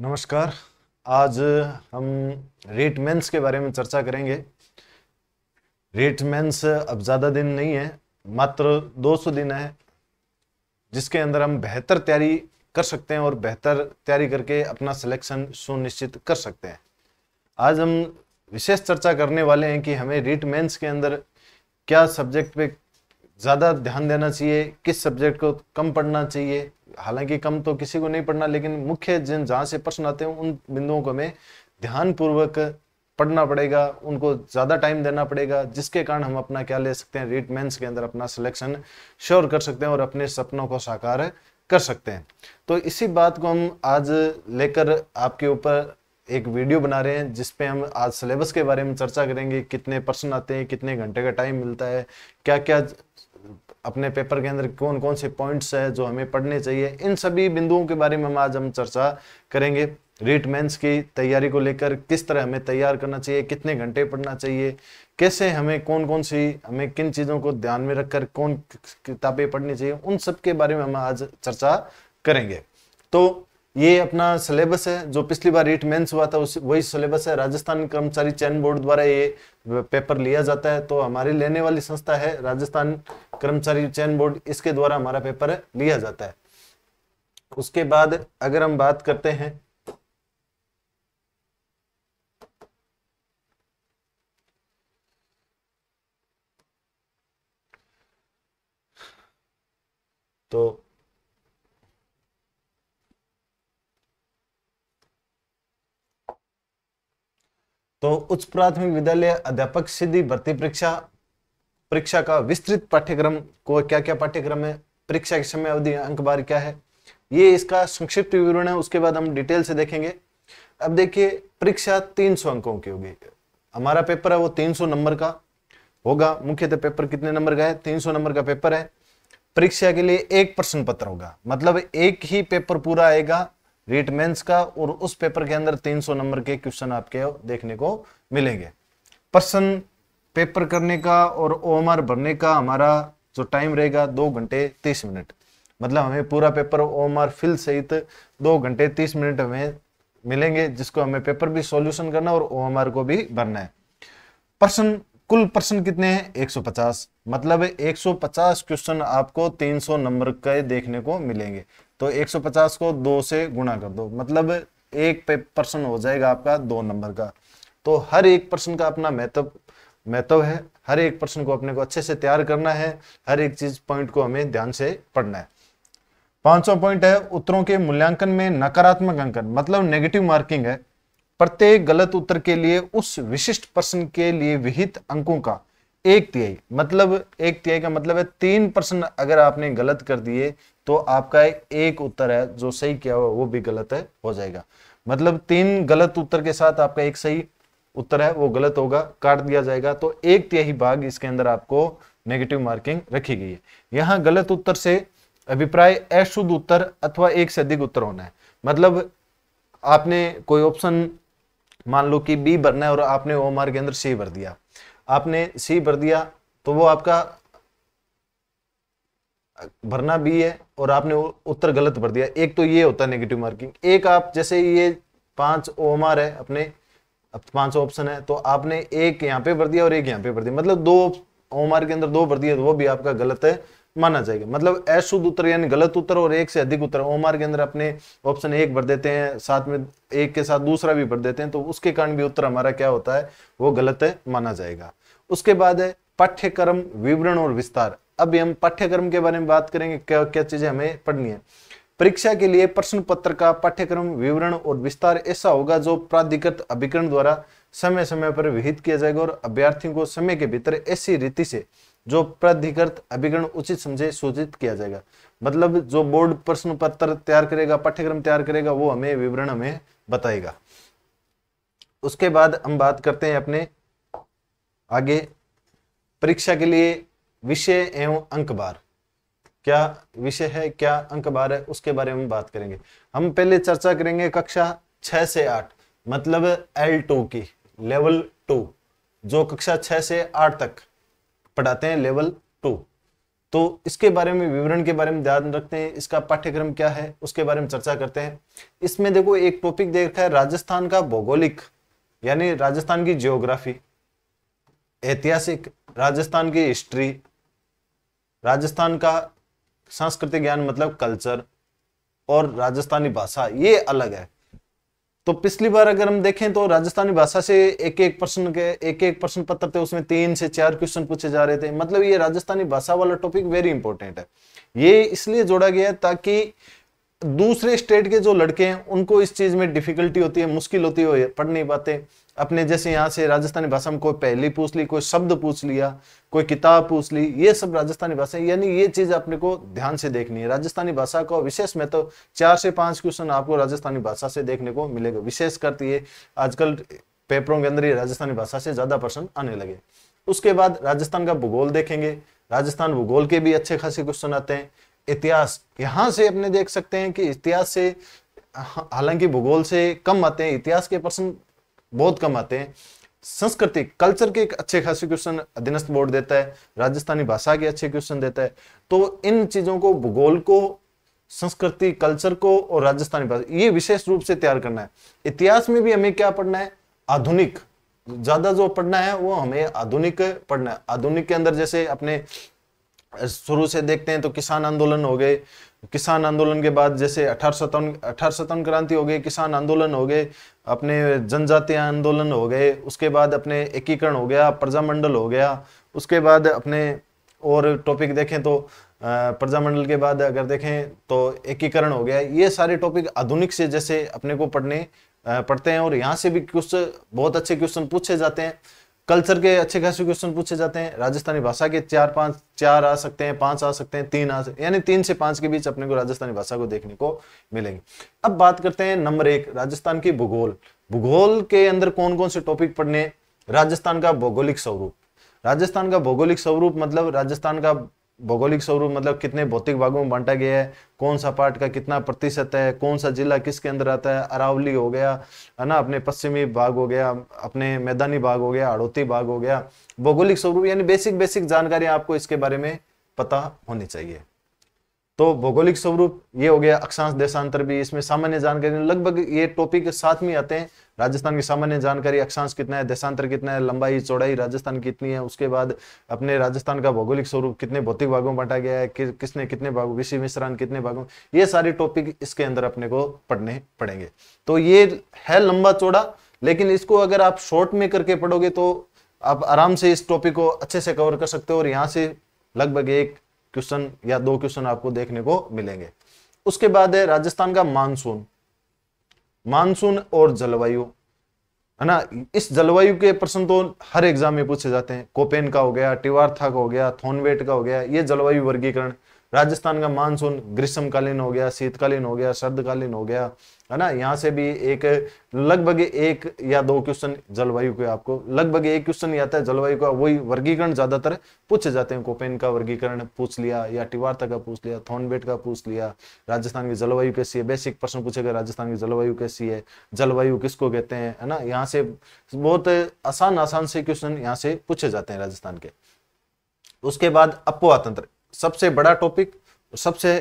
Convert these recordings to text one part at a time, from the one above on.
नमस्कार। आज हम रेट मेंस के बारे में चर्चा करेंगे। रेट मेंस अब ज़्यादा दिन नहीं है, मात्र 200 दिन है, जिसके अंदर हम बेहतर तैयारी कर सकते हैं और बेहतर तैयारी करके अपना सिलेक्शन सुनिश्चित कर सकते हैं। आज हम विशेष चर्चा करने वाले हैं कि हमें रेट मेंस के अंदर क्या सब्जेक्ट पे ज़्यादा ध्यान देना चाहिए, किस सब्जेक्ट को कम पढ़ना चाहिए। हालांकि कम तो किसी को नहीं पढ़ना, लेकिन मुख्य जहाँ से प्रश्न आते हैं उन बिंदुओं को हमें ध्यानपूर्वक पढ़ना पड़ेगा, उनको ज़्यादा टाइम देना पड़ेगा, जिसके कारण हम अपना क्या ले सकते हैं, रेट मेंस के अंदर अपना सिलेक्शन श्योर कर सकते हैं और अपने सपनों को साकार कर सकते हैं। तो इसी बात को हम आज लेकर आपके ऊपर एक वीडियो बना रहे हैं, जिसपे हम आज सिलेबस के बारे में चर्चा करेंगे। कितने प्रश्न आते हैं, कितने घंटे का टाइम मिलता है, क्या क्या अपने पेपर के अंदर कौन कौन से पॉइंट्स है जो हमें पढ़ने चाहिए, इन सभी बिंदुओं के बारे में हम चर्चा करेंगे। रेट मेंस की तैयारी को लेकर किस तरह हमें तैयार करना चाहिए, कितने घंटे पढ़ना चाहिए, कैसे हमें कौन कौन सी हमें किन चीज़ों को ध्यान में रखकर कौन किताबें पढ़नी चाहिए, उन सब के बारे में हम आज चर्चा करेंगे। तो ये अपना सिलेबस है, जो पिछली बार रेट मेंस हुआ था उस वही सिलेबस है। राजस्थान कर्मचारी चयन बोर्ड द्वारा ये पेपर लिया जाता है, तो हमारी लेने वाली संस्था है राजस्थान कर्मचारी चयन बोर्ड, इसके द्वारा हमारा पेपर लिया जाता है। उसके बाद अगर हम बात करते हैं तो उच्च प्राथमिक विद्यालय अध्यापक सिद्धि भर्ती परीक्षा का विस्तृत पाठ्यक्रम को क्या क्या पाठ्यक्रम है, परीक्षा की समय अवधि, अंक बार क्या है, ये इसका संक्षिप्त विवरण है। उसके बाद हम डिटेल से देखेंगे। अब देखिए, परीक्षा 300 अंकों की होगी। हमारा पेपर है वो 300 नंबर का होगा। मुख्यतः पेपर कितने नंबर का है? 300 नंबर का पेपर है। परीक्षा के लिए एक प्रश्न पत्र होगा, मतलब एक ही पेपर पूरा आएगा रेट मेंस का, और उस पेपर के अंदर 300 नंबर के क्वेश्चन आपके देखने को मिलेंगे। प्रश्न पेपर करने का और ओएमआर भरने का हमारा जो टाइम रहेगा 2 घंटे 30 मिनट, मतलब हमें पूरा पेपर ओएमआर फिल सहित 2 घंटे 30 मिनट हमें मिलेंगे, जिसको हमें पेपर भी सॉल्यूशन करना और ओएमआर को भी भरना है। कुल प्रश्न कितने हैं? 150, मतलब 150 क्वेश्चन आपको 300 नंबर के देखने को मिलेंगे। तो 150 को 2 से गुणा कर दो, मतलब एक प्रश्न हो जाएगा आपका 2 नंबर का। तो हर एक प्रश्न का अपना महत्व है, हर एक प्रश्न को अपने को अच्छे से तैयार करना है, हर एक चीज पॉइंट को हमें ध्यान से पढ़ना है। 5वां पॉइंट है उत्तरों के मूल्यांकन में नकारात्मक अंकन, मतलब नेगेटिव मार्किंग है। प्रत्येक गलत उत्तर के लिए उस विशिष्ट प्रश्न के लिए विहित अंकों का 1/3, मतलब 1/3 का मतलब है 3 प्रश्न अगर आपने गलत कर दिए तो आपका एक उत्तर है जो सही किया हुआ वो भी गलत है हो जाएगा। मतलब 3 गलत उत्तर के साथ आपका एक सही उत्तर है वो गलत होगा, काट दिया जाएगा। तो 1/3 भाग इसके अंदर आपको नेगेटिव मार्किंग रखी गई है। यहाँ गलत उत्तर से अभिप्राय अशुद्ध उत्तर अथवा एक से अधिक उत्तर होना है। मतलब आपने कोई ऑप्शन मान लो कि बी भरना है और आपने ओएमआर के अंदर सी भर दिया, आपने सी भर दिया तो वो आपका भरना बी है और आपने उत्तर गलत भर दिया। एक तो ये होता है नेगेटिव मार्किंग। एक आप जैसे ये 5 ओएमआर है, अपने अब 5 ऑप्शन है, तो आपने एक यहाँ पे भर दिया और एक यहाँ पे भर दिया, मतलब 2 ओएमआर के अंदर 2 भर दिया, तो वो भी आपका गलत है माना जाएगा। मतलब अशुद्ध उत्तर यानी गलत उत्तर और एक से अधिक उत्तर ओएमआर के अंदर अपने ऑप्शन 1 भर देते हैं, साथ में एक के साथ दूसरा भी भर देते हैं, तो उसके कारण भी उत्तर हमारा क्या होता है, वो गलत है माना जाएगा। उसके बाद है पाठ्यक्रम विवरण और विस्तार। अब हम पाठ्यक्रम के बारे में बात करेंगे, क्या क्या चीजें हमें पढ़नी है। परीक्षा के लिए प्रश्न पत्र का पाठ्यक्रम विवरण और विस्तार ऐसा होगा जो प्राधिकृत अभिकरण द्वारा समय समय पर विहित किया जाएगा और अभ्यर्थियों को समय के भीतर ऐसी रीति से जो प्राधिकृत अभिकरण उचित समझे सूचित किया जाएगा। मतलब जो बोर्ड प्रश्न पत्र तैयार करेगा, पाठ्यक्रम तैयार करेगा, वो हमें विवरण हमें बताएगा। उसके बाद हम बात करते हैं अपने आगे परीक्षा के लिए विषय एवं अंक बार। क्या विषय है, क्या अंक बार है, उसके बारे में बात करेंगे। हम पहले चर्चा करेंगे कक्षा 6 से 8, मतलब L2 की, लेवल 2, जो कक्षा 6 से 8 तक पढ़ाते हैं, लेवल 2। तो इसके बारे में, विवरण के बारे में ध्यान रखते हैं, इसका पाठ्यक्रम क्या है उसके बारे में चर्चा करते हैं। इसमें देखो एक टॉपिक देख रखा है राजस्थान का भौगोलिक, यानी राजस्थान की जियोग्राफी, ऐतिहासिक राजस्थान की हिस्ट्री, राजस्थान का सांस्कृतिक ज्ञान मतलब कल्चर, और राजस्थानी भाषा, ये अलग है। तो पिछली बार अगर हम देखें तो राजस्थानी भाषा से एक एक प्रश्न पत्र थे, उसमें 3 से 4 क्वेश्चन पूछे जा रहे थे। मतलब ये राजस्थानी भाषा वाला टॉपिक वेरी इंपॉर्टेंट है। ये इसलिए जोड़ा गया है ताकि दूसरे स्टेट के जो लड़के हैं उनको इस चीज में डिफिकल्टी होती है, मुश्किल होती है, पढ़ नहीं पाते। अपने जैसे यहाँ से राजस्थानी भाषा में कोई पहेली पूछ ली, कोई शब्द पूछ लिया, कोई किताब पूछ ली, ये सब राजस्थानी भाषा, यानी ये चीज अपने को ध्यान से देखनी है। राजस्थानी भाषा का विशेष में तो 4 से 5 क्वेश्चन आपको राजस्थानी भाषा से देखने को मिलेगा। विशेष करती है आजकल पेपरों के अंदर ये राजस्थानी भाषा से ज्यादा प्रश्न आने लगे। उसके बाद राजस्थान का भूगोल देखेंगे। राजस्थान भूगोल के भी अच्छे खासे क्वेश्चन आते हैं। इतिहास, यहां से अपने देख सकते हैं कि इतिहास से, हालांकि भूगोल से कम आते हैं, इतिहास के प्रश्न बहुत कम आते हैं। संस्कृति कल्चर के एक अच्छे खासे क्वेश्चन अधीनस्थ बोर्ड देता है, राजस्थानी भाषा के अच्छे क्वेश्चन देता है। तो इन चीजों को, भूगोल को, संस्कृति, कल्चर को और राजस्थानी भाषा, ये विशेष रूप से तैयार करना है। इतिहास में भी हमें क्या पढ़ना है, आधुनिक, ज्यादा जो पढ़ना है वो हमें आधुनिक पढ़ना है। आधुनिक के अंदर जैसे अपने शुरू से देखते हैं तो किसान आंदोलन हो गए, किसान आंदोलन के बाद जैसे 1857 क्रांति हो गई, किसान आंदोलन हो गए, अपने जनजातीय आंदोलन हो गए, उसके बाद अपने एकीकरण हो गया, प्रजामंडल हो गया, उसके बाद अपने और टॉपिक देखें तो प्रजामंडल के बाद अगर देखें तो एकीकरण हो गया। ये सारे टॉपिक आधुनिक से जैसे अपने को पढ़ते हैं और यहाँ से भी कुछ बहुत अच्छे क्वेश्चन पूछे जाते हैं। कल्चर के अच्छे खासे क्वेश्चन पूछे जाते हैं। राजस्थानी भाषा के 4 आ सकते हैं, 5 आ सकते हैं, 3 आ सकते हैं, यानी 3 से 5 के बीच अपने को राजस्थानी भाषा को देखने को मिलेंगे। अब बात करते हैं नंबर 1, राजस्थान की भूगोल। भूगोल के अंदर कौन कौन से टॉपिक पढ़ने? राजस्थान का भौगोलिक स्वरूप। राजस्थान का भौगोलिक स्वरूप मतलब राजस्थान का भौगोलिक स्वरूप मतलब कितने भौतिक भागों में बांटा गया है, कौन सा पार्ट का कितना प्रतिशत है, कौन सा जिला किसके अंदर आता है। अरावली हो गया, है ना, अपने पश्चिमी भाग हो गया, अपने मैदानी भाग हो गया, हड़ौती भाग हो गया। भौगोलिक स्वरूप यानी बेसिक जानकारी आपको इसके बारे में पता होनी चाहिए। तो भौगोलिक स्वरूप ये हो गया। अक्षांश देशांतर भी इसमें सामान्य जानकारी, लगभग ये टॉपिक साथ में आते हैं। राजस्थान की सामान्य जानकारी, अक्षांश कितना है, देशांतर कितना है, लंबाई चौड़ाई राजस्थान कितनी है, उसके बाद अपने राजस्थान का भौगोलिक स्वरूप कितने भौतिक भागों में बांटा गया है, किसने कितने भागों, विषय मिश्रण कितने भागों, ये सारे टॉपिक इसके अंदर अपने को पढ़ने पड़ेंगे। तो ये है लंबा चौड़ा, लेकिन इसको अगर आप शॉर्ट में करके पढ़ोगे तो आप आराम से इस टॉपिक को अच्छे से कवर कर सकते हो और यहाँ से लगभग 1 क्वेश्चन या 2 क्वेश्चन आपको देखने को मिलेंगे। उसके बाद है राजस्थान का मानसून। मानसून और जलवायु, है ना, इस जलवायु के प्रश्न तो हर एग्जाम में पूछे जाते हैं। कोपेन का हो गया, टिवारथा का हो गया, थॉनवेट का हो गया, ये जलवायु वर्गीकरण। राजस्थान का मानसून ग्रीष्मकालीन हो गया, शीतकालीन हो गया, शरदकालीन हो गया, है ना। यहाँ से भी लगभग 1 या 2 क्वेश्चन जलवायु के, आपको लगभग 1 क्वेश्चन आता है जलवायु का। वही वर्गीकरण ज्यादातर पूछे जाते हैं। कोपेन का वर्गीकरण पूछ लिया, या टिवारथा का पूछ लिया, थॉनबेट का पूछ लिया। राजस्थान की जलवायु कैसी है, बेसिक प्रश्न पूछेगा, राजस्थान की जलवायु कैसी है, जलवायु किसको कहते हैं, है ना। यहाँ से बहुत आसान से क्वेश्चन यहाँ से पूछे जाते हैं राजस्थान के। उसके बाद अपोहा तंत्र, सबसे बड़ा टॉपिक, सबसे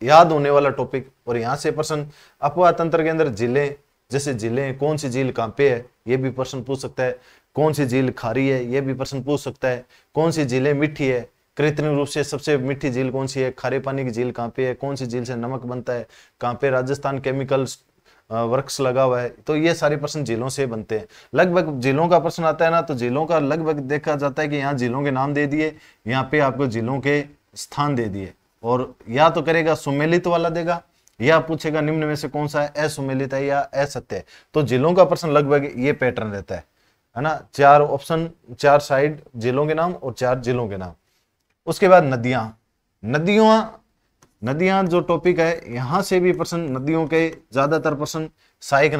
याद होने वाला टॉपिक, और यहाँ से प्रश्न अपोहा तंत्र के अंदर जिले, जैसे जिले, कौन सी झील कहाँ पे है, ये भी प्रश्न पूछ सकता है। कौन सी झील खारी है, ये भी प्रश्न पूछ सकता है। कौन सी झीलें मीठी है, कृत्रिम रूप से सबसे मीठी झील कौन सी है, खारे पानी की झील कहाँ पे है, कौन सी झील से नमक बनता है, कहाँ पे राजस्थान केमिकल वर्क्स लगा हुआ है। तो ये सारे प्रश्न झीलों से बनते हैं। लगभग झीलों का प्रश्न आता है ना, तो झीलों का लगभग देखा जाता है कि यहाँ झीलों के नाम दे दिए, यहाँ पे आपको झीलों के स्थान दे दिए, और या तो करेगा सुमेलित वाला देगा, या पूछेगा निम्न में से कौन सा है, असुमेलित है या असत्य है। तो जिलों का प्रश्न लगभग ये पैटर्न रहता है ना। 4 ऑप्शन, 4 साइड जिलों के नाम और 4 जिलों के नाम। उसके बाद नदियां जो टॉपिक है, यहां से भी प्रश्न, नदियों के ज्यादातर प्रश्न। सहायक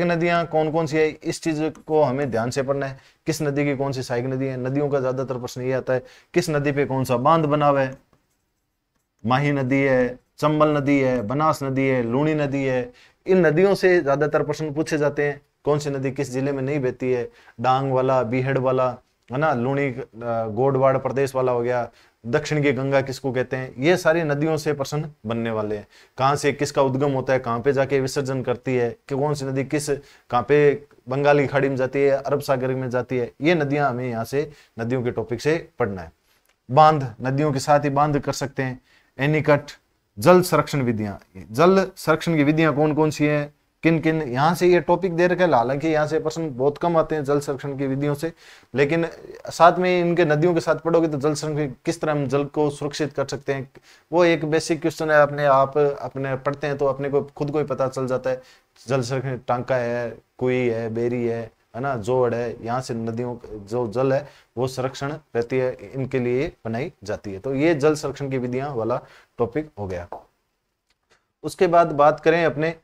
नदियां कौन कौन सी है, इस चीज को हमें ध्यान से पढ़ना है। किस नदी की कौन सी सहायक नदी है, नदियों का ज्यादातर प्रश्न ये आता है। किस नदी पे कौन सा बांध बना हुआ है, माही नदी है, चंबल नदी है, बनास नदी है, लूणी नदी है। इन नदियों से ज्यादातर प्रश्न पूछे जाते हैं। कौन सी नदी किस जिले में नहीं बहती है, डांग वाला, बीहड़ वाला, है ना, लूणी गोडवाड़ प्रदेश वाला हो गया, दक्षिण की गंगा किसको कहते हैं, ये सारी नदियों से प्रश्न बनने वाले हैं। कहाँ से किसका उद्गम होता है, कहाँ पे जाके विसर्जन करती है, कि कौन सी नदी किस कहाँ पे बंगाली खाड़ी में जाती है, अरब सागर में जाती है, ये नदियां हमें यहाँ से नदियों के टॉपिक से पढ़ना है। बांध, नदियों के साथ ही बांध कर सकते हैं। एनीकट, जल संरक्षण विधियां, जल संरक्षण की विधियां कौन कौन सी हैं, किन किन, यहाँ से ये टॉपिक दे रखे। हालांकि यहाँ से प्रश्न बहुत कम आते हैं जल संरक्षण की विधियों से, लेकिन साथ में इनके नदियों के साथ पढ़ोगे तो जल संरक्षण किस तरह हम जल को सुरक्षित कर सकते हैं, वो एक बेसिक क्वेश्चन है। अपने आप अपने पढ़ते हैं तो अपने को खुद को ही पता चल जाता है। जल संरक्षण टांका है, कुई है, बेरी है ना, जोड़ है, यहाँ से नदियों जो जल है वो संरक्षण रहती है, इनके लिए बनाई जाती है। तो ये जल संरक्षण की विधियां वाला टॉपिक हो गया। उसके बाद बात करें अपने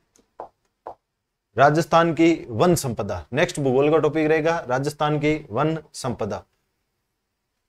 राजस्थान की वन संपदा। नेक्स्ट भूगोल का टॉपिक रहेगा राजस्थान की वन संपदा,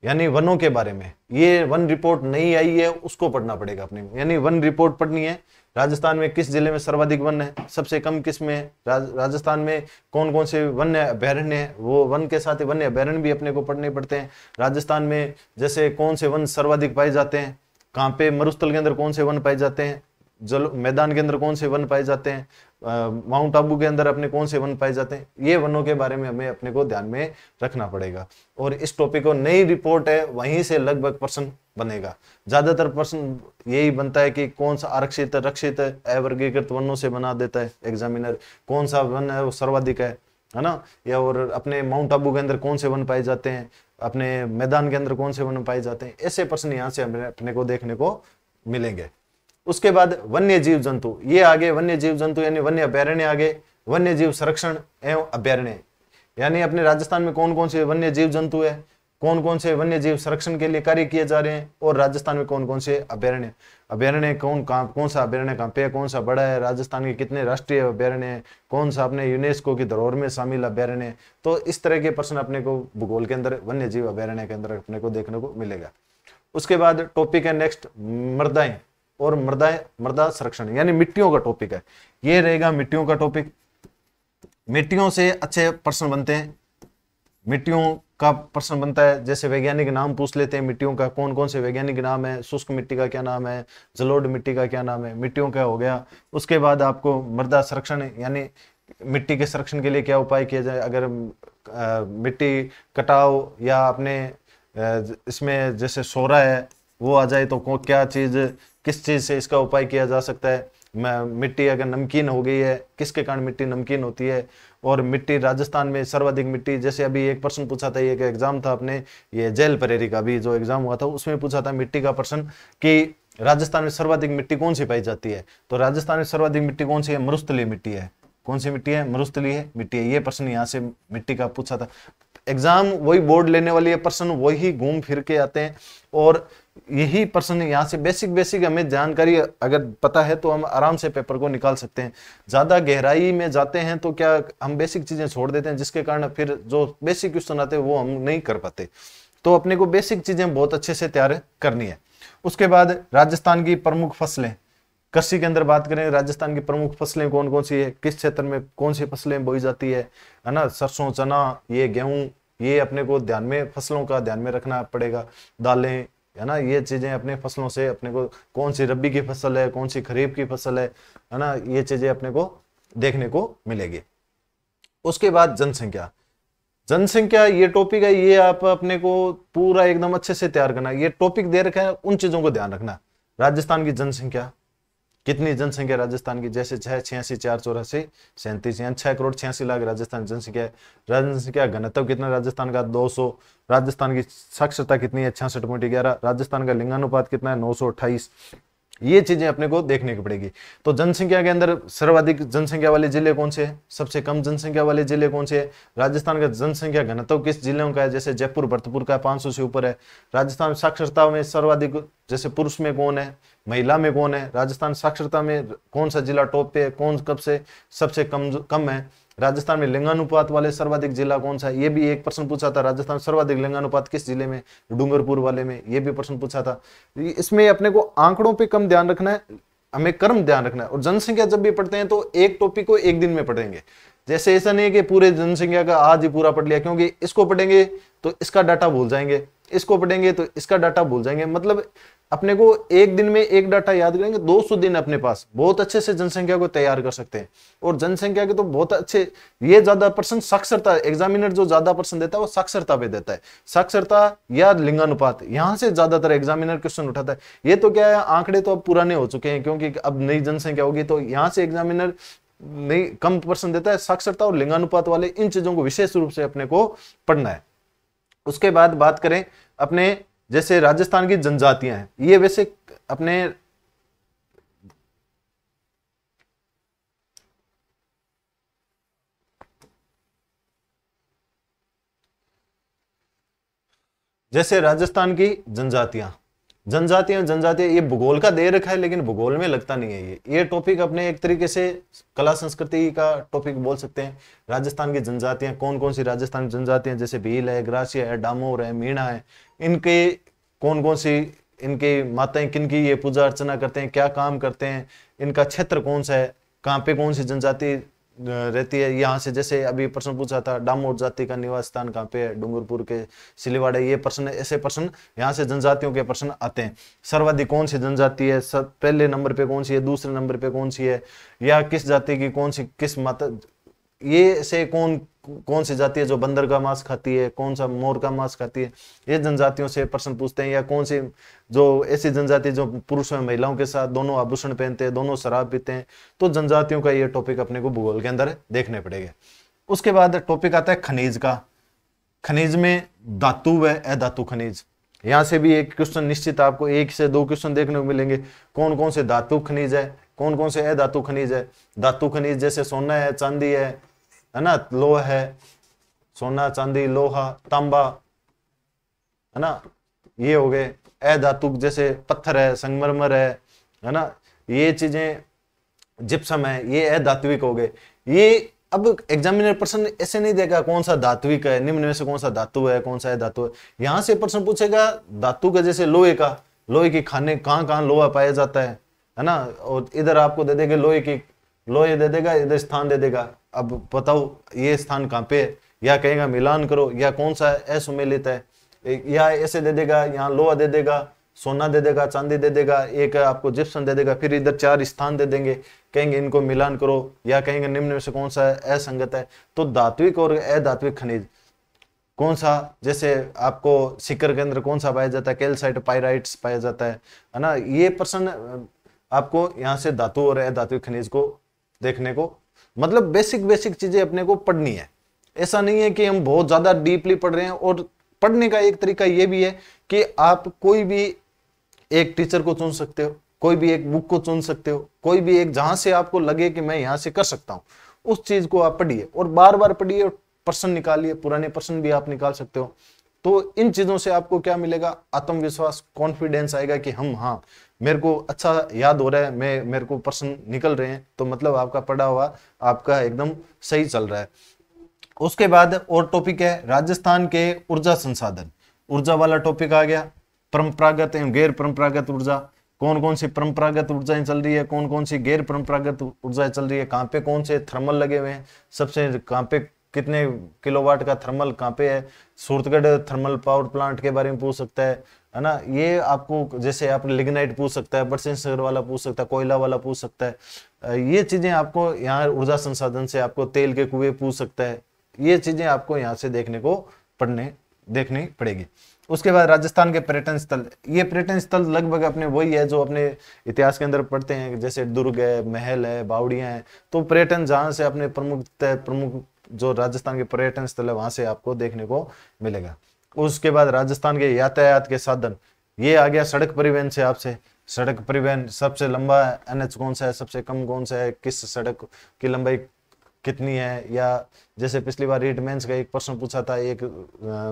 यानी वनों के बारे में। ये वन रिपोर्ट नहीं आई है उसको पढ़ना पड़ेगा अपने, यानी वन रिपोर्ट पढ़नी है। राजस्थान में किस जिले में सर्वाधिक वन है, सबसे कम किस में है, राजस्थान में कौन कौन से वन्य अभयारण्य है, वो वन के साथ ही वन्य अभयारण्य भी अपने को पढ़ने पड़ते हैं। राजस्थान में जैसे कौन से वन सर्वाधिक पाए जाते हैं, कहाँ पे मरुस्थल के अंदर कौन से वन पाए जाते हैं, जल मैदान के अंदर कौन से वन पाए जाते हैं, माउंट आबू के अंदर अपने कौन से वन पाए जाते हैं, ये वनों के बारे में हमें अपने को ध्यान में रखना पड़ेगा। और इस टॉपिक को नई रिपोर्ट है वहीं से लगभग प्रश्न बनेगा। ज्यादातर प्रश्न यही बनता है कि कौन सा आरक्षित रक्षित अवर्गीकृत वनों से बना देता है एग्जामिनर, कौन सा वन है वो सर्वाधिक है ना, या और अपने माउंट आबू के अंदर कौन से वन पाए जाते हैं, अपने मैदान के अंदर कौन से वन पाए जाते हैं। ऐसे प्रश्न यहाँ से हमें अपने को देखने को मिलेंगे। उसके बाद वन्य जीव जंतु, ये आगे वन्य जीव जंतु यानी वन्य अभ्यारण्य आगे, वन्य जीव संरक्षण एवं अभ्यारण्य, यानी अपने राजस्थान में कौन कौन से वन्य जीव जंतु है, कौन कौन से वन्य जीव संरक्षण के लिए कार्य किए जा रहे हैं, और राजस्थान में कौन कौन से अभ्यारण्य, अभ्यारण्य कौन सा अभ्यारण्य कहाँ पे है, कौन सा बड़ा है, राजस्थान के कितने राष्ट्रीय अभ्यारण्य है, कौन सा अपने यूनेस्को की धरोहर में शामिल अभ्यारण्य है। तो इस तरह के प्रश्न अपने को भूगोल के अंदर वन्य जीव अभ्यारण्य के अंदर अपने को देखने को मिलेगा। उसके बाद टॉपिक है नेक्स्ट मृदाएं और मृदा संरक्षण, यानी मिट्टियों का टॉपिक है। ये रहेगा मिट्टियों का टॉपिक। मिट्टियों से अच्छे प्रश्न बनते हैं, मिट्टियों का प्रश्न बनता है, जैसे वैज्ञानिक नाम पूछ लेते हैं मिट्टियों का, कौन कौन से वैज्ञानिक नाम है, शुष्क मिट्टी का क्या नाम है, जलोढ़ मिट्टी का क्या नाम है, मिट्टियों का हो गया। उसके बाद आपको मृदा संरक्षण यानी मिट्टी के संरक्षण के लिए क्या उपाय किया जाए, अगर मिट्टी कटाव या अपने इसमें जैसे सोरा है वो आ जाए तो क्या चीज किस चीज से इसका उपाय किया जा सकता है। मिट्टी अगर नमकीन हो गई है किसके कारण मिट्टी नमकीन होती है, और मिट्टी राजस्थान में सर्वाधिक मिट्टी, जैसे अभी एक प्रश्न पूछा था, एक एग्जाम था अपने ये जेल परेरी का भी जो एग्जाम हुआ था उसमें पूछा था मिट्टी का प्रश्न कि राजस्थान में सर्वाधिक मिट्टी कौन सी पाई जाती है, तो राजस्थान में सर्वाधिक मिट्टी कौन सी है, मरुस्थलीय मिट्टी है। कौन सी मिट्टी है, मरुस्थलीय मिट्टी है। ये प्रश्न यहाँ से मिट्टी का पूछा था। एग्जाम वही बोर्ड लेने वाली है, प्रश्न वही घूम फिर के आते हैं, और यही प्रश्न यहाँ से बेसिक हमें जानकारी अगर पता है तो हम आराम से पेपर को निकाल सकते हैं। ज्यादा गहराई में जाते हैं तो क्या हम बेसिक चीजें छोड़ देते हैं, जिसके कारण फिर जो बेसिक क्वेश्चन आते हैं वो हम नहीं कर पाते। तो अपने को बेसिक चीजें बहुत अच्छे से तैयार करनी है। उसके बाद राजस्थान की प्रमुख फसलें, कृषि के अंदर बात करें राजस्थान की प्रमुख फसलें कौन कौन सी है, किस क्षेत्र में कौन सी फसलें बोई जाती है ना, सरसों चना ये गेहूं, ये अपने को ध्यान में फसलों का ध्यान में रखना पड़ेगा। दालें है ना, ये चीजें अपने फसलों से अपने को कौन सी रबी की फसल है, कौन सी खरीफ की फसल है ना, ये चीजें अपने को देखने को मिलेगी। उसके बाद जनसंख्या ये टॉपिक है, ये आप अपने को पूरा एकदम अच्छे से तैयार करना। ये टॉपिक दे रखा है, उन चीजों को ध्यान रखना। राजस्थान की जनसंख्या, कितनी जनसंख्या राजस्थान की, जैसे 6,86,484,37 यानी 6,86,00,000 राजस्थान जनसंख्या है। जनसंख्या घनत्व कितना राजस्थान का 200। राजस्थान की साक्षरता कितनी है 66.11। राजस्थान का लिंगानुपात कितना है 928। ये चीजें अपने को देखने की पड़ेगी। तो जनसंख्या के अंदर सर्वाधिक जनसंख्या वाले जिले कौन से हैं, सबसे कम जनसंख्या वाले जिले कौन से हैं, राजस्थान का जनसंख्या घनत्व किस जिलों का है, जैसे जयपुर भरतपुर का 500 से ऊपर है। राजस्थान साक्षरता में सर्वाधिक जैसे पुरुष में कौन है, महिला में कौन है, राजस्थान साक्षरता में कौन सा जिला टॉप पे है, कौन कब से सबसे कम है। राजस्थान में लिंगानुपात वाले सर्वाधिक जिला कौन सा है, ये भी एक प्रश्न पूछा था। राजस्थान सर्वाधिक लिंगानुपात किस जिले में, डूंगरपुर वाले में, ये भी प्रश्न पूछा था। इसमें अपने को आंकड़ों पे कम ध्यान रखना है, हमें क्रम ध्यान रखना है। और जनसंख्या जब भी पढ़ते हैं तो एक टॉपिक को एक दिन में पढ़ेंगे, जैसे ऐसा नहीं है कि पूरे जनसंख्या का आज ही पूरा पढ़ लिया, क्योंकि इसको पढ़ेंगे तो इसका डाटा भूल जाएंगे, इसको पढ़ेंगे तो इसका डाटा भूल जाएंगे। मतलब अपने को एक दिन में एक डाटा याद करेंगे, 200 दिन अपने पास बहुत अच्छे से जनसंख्या को तैयार कर सकते हैं। और जनसंख्या के तो बहुत अच्छे, ये ज्यादा परसेंट साक्षरता, एग्जामिनर जो ज्यादा परसेंट देता है वो साक्षरता पे देता है, साक्षरता या लिंगानुपात, यहां से ज्यादातर एग्जामिनर क्वेश्चन उठाता है। ये तो क्या है, आंकड़े तो अब पुराने हो चुके हैं क्योंकि अब नई जनसंख्या होगी, तो यहां से एग्जामिनर नहीं कम परसेंट देता है। साक्षरता और लिंगानुपात वाले इन चीजों को विशेष रूप से अपने को पढ़ना है। उसके बाद बात करें अपने, जैसे राजस्थान की जनजातियां हैं, ये वैसे अपने जैसे राजस्थान की जनजातियां ये भूगोल का दे रखा है, लेकिन भूगोल में लगता नहीं है। ये टॉपिक अपने एक तरीके से कला संस्कृति का टॉपिक बोल सकते हैं। राजस्थान की जनजातियां कौन कौन सी राजस्थान की जनजातियां, जैसे भील है, ग्रासिया है, डामोर है, मीणा है, इनके कौन कौन सी, इनकी माताएं किन की ये पूजा अर्चना करते हैं, क्या काम करते हैं, इनका क्षेत्र कौन सा है, कहाँ पे कौन सी जनजाति रहती है। यहाँ से जैसे अभी प्रश्न पूछा था, डामोर जाति का निवास स्थान कहाँ पे है, डूंगरपुर के सिलीवाड़ा, ये प्रश्न, ऐसे प्रश्न यहाँ से जनजातियों के प्रश्न आते हैं। सर्वाधिक कौन सी जनजाति है, सब पहले नंबर पे कौन सी है, दूसरे नंबर पे कौन सी है, या किस जाति की कौन सी किस माता, ये से कौन कौन सी जाति है जो बंदर का मांस खाती है, कौन सा मोर का मांस खाती है, ये जनजातियों से प्रश्न पूछते हैं। या कौन सी जो ऐसी जनजाति जो पुरुष और महिलाओं के साथ दोनों आभूषण पहनते हैं, दोनों शराब पीते हैं, तो जनजातियों का ये टॉपिक अपने को भूगोल के अंदर देखने पड़ेगा। उसके बाद टॉपिक आता है खनिज का। खनिज में धातु व अधातु खनिज, यहाँ से भी एक क्वेश्चन निश्चित आपको 1 से 2 क्वेश्चन देखने को मिलेंगे। कौन कौन से धातु खनिज है, कौन कौन से अधातु खनिज है। धातु खनिज जैसे सोना है, चांदी है ना, लोहा है, सोना चांदी लोहा तांबा, है ना, ये हो गए। अधातु जैसे पत्थर है, संगमरमर है ना, ये चीजें, जिप्सम है, ये अधात्विक हो गए। ये अब एग्जामिनर प्रश्न ऐसे नहीं देगा कौन सा धात्विक है, निम्न में से कौन सा धातु है, कौन सा धातु है। यहां से प्रश्न पूछेगा धातु का, जैसे लोहे का, लोहे की खाने कहाँ कहाँ लोहा पाया जाता है ना, और इधर आपको दे देगा लोहे दे देगा, इधर स्थान दे देगा। अब बताओ ये स्थान कहाँ पे है, या कहेगा मिलान करो, या कौन सा असुमेलित है, या ऐसे दे देगा, यहाँ लोहा दे देगा, सोना दे देगा, चांदी दे देगा, एक आपको जिप्सम दे देगा, फिर इधर 4 स्थान दे देंगे, कहेंगे इनको मिलान करो, या कहेंगे निम्न में से कौन सा असंगत है। तो धात्विक और अधात्विक खनिज कौन सा, जैसे आपको सिक्कर के अंदर कौन सा पाया जाता है, कैल्साइट पायराइट्स पाया जाता है ना। ये प्रश्न आपको यहाँ से धातु और अधात्विक खनिज को देखने को, मतलब बेसिक चीजें अपने को पढ़नी है। ऐसा नहीं है कि हम बहुत ज्यादा डीपली पढ़ रहे हैं। और पढ़ने का एक तरीका ये भी है कि आप कोई भी एक टीचर को चुन सकते हो, कोई भी एक बुक को चुन सकते हो, कोई भी एक जहां से आपको लगे कि मैं यहां से कर सकता हूं, उस चीज को आप पढ़िए और बार बार पढ़िए, प्रश्न निकालिए, पुराने प्रश्न भी आप निकाल सकते हो। तो इन चीजों से आपको क्या मिलेगा, आत्मविश्वास, कॉन्फिडेंस आएगा कि हम, हाँ मेरे को अच्छा याद हो रहा है, मेरे को प्रश्न निकल रहे हैं, तो मतलब आपका पढ़ा हुआ आपका एकदम सही चल रहा है। उसके बाद और टॉपिक है राजस्थान के ऊर्जा संसाधन, ऊर्जा वाला टॉपिक आ गया। परंपरागत एवं गैर परंपरागत ऊर्जा, कौन कौन सी परंपरागत ऊर्जाएं चल रही है, कौन कौन सी गैर परंपरागत ऊर्जाएं चल रही है, कहाँ पे कौन से थर्मल लगे हुए हैं, सबसे कहाँ पे कितने किलोवाट का थर्मल कहाँ पे है। सूरतगढ़ थर्मल पावर प्लांट के बारे में पूछ सकता है ना। ये आपको, जैसे आप लिग्नाइट पूछ सकता है, बरसिंहसगढ़ वाला पूछ सकता है, कोयला वाला पूछ सकता है। ये चीजें आपको यहाँ ऊर्जा संसाधन से, आपको तेल के कुएं पूछ सकता है। ये चीजें आपको यहाँ से देखनी पड़ेगी। उसके बाद राजस्थान के पर्यटन स्थल, ये पर्यटन स्थल लगभग अपने वही है जो अपने इतिहास के अंदर पढ़ते हैं, जैसे दुर्ग है, महल है, बावड़ियां हैं। तो पर्यटन जहां से अपने प्रमुख जो राजस्थान के पर्यटन स्थल है वहां से आपको देखने को मिलेगा। उसके बाद राजस्थान के यातायात के साधन, ये आ गया सड़क परिवहन से। आपसे सड़क परिवहन, सबसे लंबा एनएच कौन सा है, सबसे कम कौन सा है, किस सड़क की लंबाई कितनी है। या जैसे पिछली बार रीट मेंस का एक प्रश्न पूछा था, एक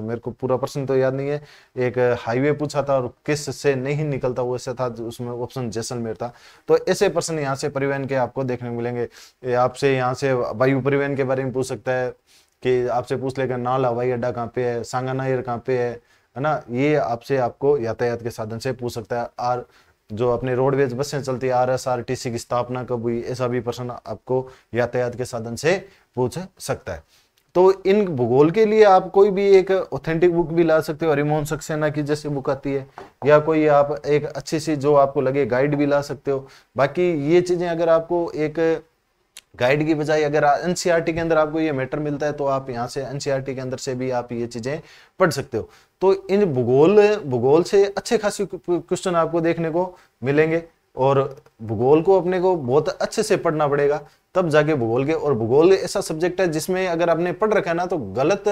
मेरे को पूरा प्रश्न तो याद नहीं है, एक हाईवे पूछा था और किस से नहीं निकलता वो ऐसा था, उसमें ऑप्शन जैसलमेर था। तो ऐसे प्रश्न यहाँ से परिवहन के आपको देखने को मिलेंगे। आपसे यहाँ से वायु परिवहन के बारे में पूछ सकता है कि आपसे पूछ लेगा नाल हवाई अड्डा कहाँ पे है, सांगानायर कहाँ पे है ना। ये आपको यातायात के साधन से पूछ सकता है। और जो अपने रोडवेज बसें चलती है, RSRTC की स्थापना कब हुई, ऐसा भी प्रश्न आपको यातायात के साधन से पूछ सकता है। तो इन भूगोल के लिए आप कोई भी एक ऑथेंटिक बुक भी ला सकते हो, हरिमोहन सक्सेना की जैसे बुक आती है, या कोई आप एक अच्छी सी जो आपको लगे गाइड भी ला सकते हो। बाकी ये चीजें अगर आपको एक गाइड की बजाय अगर एनसीईआरटी के अंदर आपको ये मैटर मिलता है तो आप यहाँ से एनसीईआरटी के अंदर से भी आप ये चीजें पढ़ सकते हो। तो इन भूगोल से अच्छे खासे क्वेश्चन आपको देखने को मिलेंगे, और भूगोल को अपने को बहुत अच्छे से पढ़ना पड़ेगा, तब जाके भूगोल के। और भूगोल ऐसा सब्जेक्ट है जिसमें अगर आपने पढ़ रखा है ना तो गलत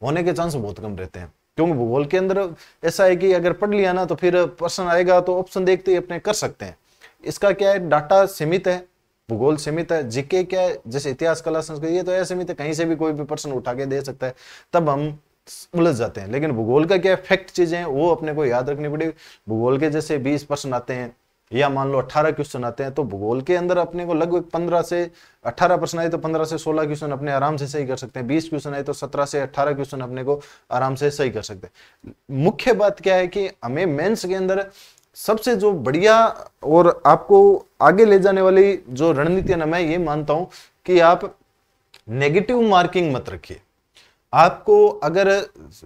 होने के चांस बहुत कम रहते हैं, क्योंकि भूगोल के अंदर ऐसा है कि अगर पढ़ लिया ना तो फिर प्रश्न आएगा तो ऑप्शन देखते ही अपने कर सकते हैं। इसका क्या है, डाटा सीमित है, भूगोल सीमित है। जीके क्या है, जैसे इतिहास कला संस्कृति, ये तो ऐसा सीमित है, कहीं से भी कोई भी प्रश्न उठा के दे सकता है, तब हम उलझ जाते हैं। लेकिन भूगोल का क्या फैक्ट चीजें हैं वो अपने को याद रखनी पड़ेगी। भूगोल के जैसे 20 प्रश्न आते हैं या मान लो 18 क्वेश्चन आते हैं, तो भूगोल के अंदर अपने को लगभग 15 से 18 प्रश्न आए तो 15 से 16 क्वेश्चन अपने आराम से सही कर सकते हैं। 20 क्वेश्चन आए तो 17 से 18 क्वेश्चन अपने को आराम से सही कर सकते हैं। मुख्य बात क्या है कि हमें मेंस के अंदर सबसे जो बढ़िया और आपको आगे ले जाने वाली जो रणनीति है, मैं ये मानता हूं कि आप नेगेटिव मार्किंग मत रखिए। आपको अगर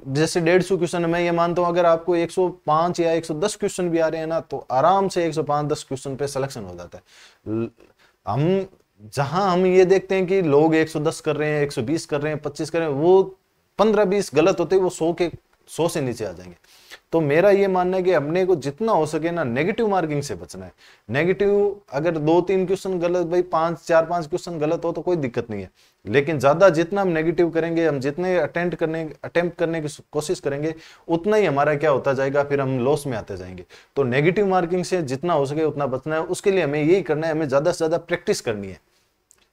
जैसे 150 क्वेश्चन, मैं ये मानता हूं अगर आपको 105 या 110 क्वेश्चन भी आ रहे हैं ना तो आराम से 105-10 क्वेश्चन पे सिलेक्शन हो जाता है। हम ये देखते हैं कि लोग 110 कर रहे हैं, 120 कर रहे हैं, 25 कर रहे हैं, वो 15-20 गलत होते हैं, वो 100 से नीचे आ जाएंगे। तो मेरा ये मानना है कि अपने को जितना हो सके ना नेगेटिव मार्किंग से बचना है। नेगेटिव अगर 2-3 क्वेश्चन गलत, भाई 4-5 क्वेश्चन गलत हो तो कोई दिक्कत नहीं है, लेकिन ज्यादा जितना हम नेगेटिव करेंगे, हम जितने अटेम्प्ट करने की कोशिश करेंगे, उतना ही हमारा क्या होता जाएगा, फिर हम लॉस में आते जाएंगे। तो नेगेटिव मार्किंग से जितना हो सके उतना बचना है। उसके लिए हमें यही करना है, हमें ज्यादा से ज्यादा प्रैक्टिस करनी है,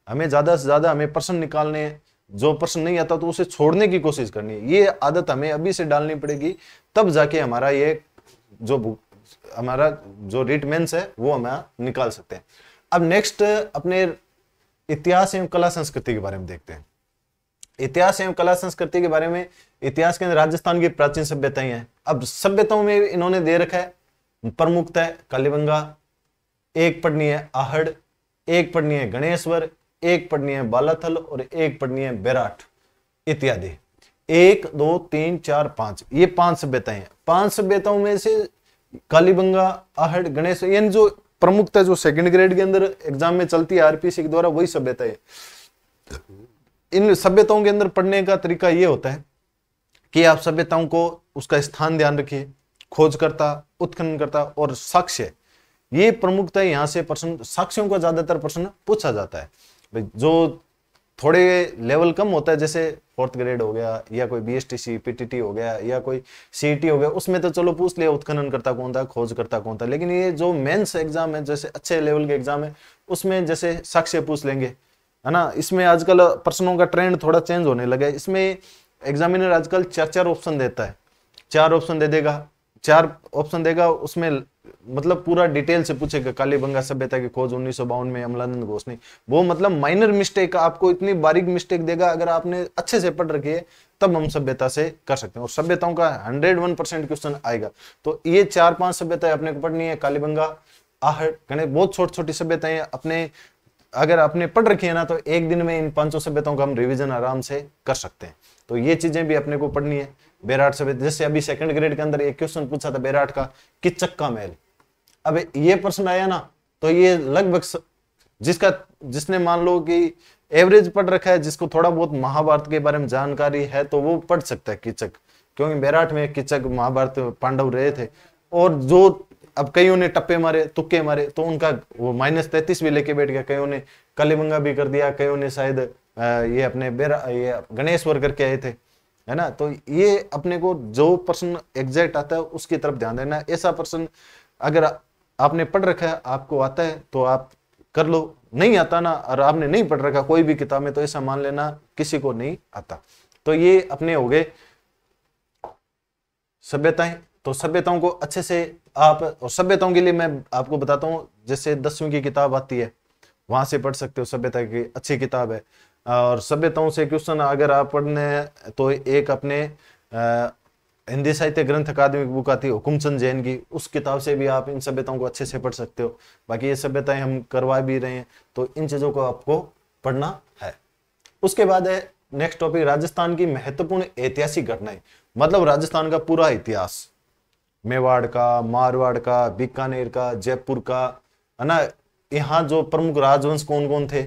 हमें ज्यादा से ज्यादा हमें प्रश्न निकालने हैं, जो प्रश्न नहीं आता तो उसे छोड़ने की कोशिश करनी है। ये आदत हमें अभी से डालनी पड़ेगी, तब जाके हमारा जो रीट मेंस है वो हम निकाल सकते हैं। अब नेक्स्ट अपने इतिहास एवं कला संस्कृति के बारे में देखते हैं। इतिहास एवं कला संस्कृति के बारे में, इतिहास के अंदर राजस्थान की प्राचीन सभ्यताएं हैं। अब सभ्यताओं में इन्होंने दे रखा है प्रमुखता है कालीबंगा, एक पढ़नी है आहड़, एक पढ़नी है गणेश्वर, एक पढ़नी है बालाथल और एक पढ़नी है बेराट इत्यादि। 1 2 3 4 5 ये 5 सभ्यताएं हैं। 5 सभ्यताओं में से कालीबंगा, आहड़, गणेश, यानी जो प्रमुखता जो सेकंड ग्रेड के अंदर एग्जाम में चलती है आरपीसी के द्वारा, वही सभ्यता है। इन सभ्यताओं के अंदर पढ़ने का तरीका ये होता है कि आप सभ्यताओं को उसका स्थान ध्यान रखिए, खोजकर्ता, उत्खननकर्ता और साक्ष्य, ये प्रमुखता यहाँ से प्रश्न, साक्ष्यों का ज्यादातर प्रश्न पूछा जाता है। जो थोड़े लेवल कम होता है, जैसे 4th ग्रेड हो गया या कोई बीएसटीसी पीटीटी हो गया या कोई सीईटी हो गया, उसमें तो चलो पूछ लिया उत्खनन करता कौन था, खोज करता कौन था। लेकिन ये जो मेंस एग्जाम है, जैसे अच्छे लेवल के एग्जाम है, उसमें जैसे साक्ष्य पूछ लेंगे, है ना। इसमें आजकल प्रश्नों का ट्रेंड थोड़ा चेंज होने लगा है। इसमें एग्जामिनर आजकल 4 ऑप्शन देता है, 4 ऑप्शन दे देगा, 4 ऑप्शन देगा, उसमें मतलब पूरा डिटेल से पूछेगा कालीबंगा सभ्यता की खोज 1952 में अमलानंद घोष ने। वो मतलब माइनर मिस्टेक, आपको इतनी बारीक मिस्टेक देगा, अगर आपने अच्छे से पढ़ रखी है तब हम सभ्यता से कर सकते हैं। और सभ्यताओं का 101% क्वेश्चन आएगा। तो ये 4-5 सभ्यताएं अपने को पढ़नी है, कालीबंगा, आहड़, गणेश, बहुत छोटी छोटी सभ्यताएं अपने, अगर आपने पढ़ रखी है ना तो एक दिन में इन 5 सभ्यताओं का हम रिविजन आराम से कर सकते हैं। तो ये चीजें भी अपने को पढ़नी है। बेराट सभ्यता, जैसे अभी सेकंड ग्रेड के अंदर एक क्वेश्चन पूछा था बेराट का, किच्चक का महल। अब ये प्रश्न आया ना तो ये लगभग जिसने मान लो कि एवरेज पढ़ रखा है, जिसको थोड़ा बहुत महाभारत के बारे में जानकारी है, तो वो पढ़ सकता है किच्चक, क्योंकि बेराट में किच्चक महाभारत पांडव रहे थे। और जो अब कईयों ने टप्पे मारे, तुक्के मारे, तो उनका वो -33 भी लेके बैठ गया। कईयों ने कालीबंगा भी कर दिया, कईयों ने शायद ये अपने ये गणेश्वर करके आए थे, है ना। तो ये अपने को जो प्रश्न एग्जैक्ट आता है उसकी तरफ ध्यान देना। ऐसा प्रश्न अगर आपने पढ़ रखा है, आपको आता है तो आप कर लो, नहीं आता ना और आपने नहीं पढ़ रखा कोई भी किताब में, तो ऐसा मान लेना किसी को नहीं आता। तो ये अपने हो गए सभ्यताएं। तो सभ्यताओं को अच्छे से आप, और सभ्यताओं के लिए मैं आपको बताता हूँ, जैसे 10वीं की किताब आती है वहां से पढ़ सकते हो, सभ्यता की अच्छी किताब है। और सभ्यताओं से क्वेश्चन अगर आप पढ़ने, तो एक अपने हिंदी साहित्य ग्रंथ अकादमिक बुक आती है हुकुमचंद जैन की, उस किताब से भी आप इन सभ्यताओं को अच्छे से पढ़ सकते हो। बाकी ये सभ्यताएं हम करवा भी रहे हैं, तो इन चीजों को आपको पढ़ना है। उसके बाद है नेक्स्ट टॉपिक, राजस्थान की महत्वपूर्ण ऐतिहासिक घटनाएं, मतलब राजस्थान का पूरा इतिहास, मेवाड़ का, मारवाड़ का, बीकानेर का, जयपुर का, है ना, यहाँ जो प्रमुख राजवंश कौन कौन थे,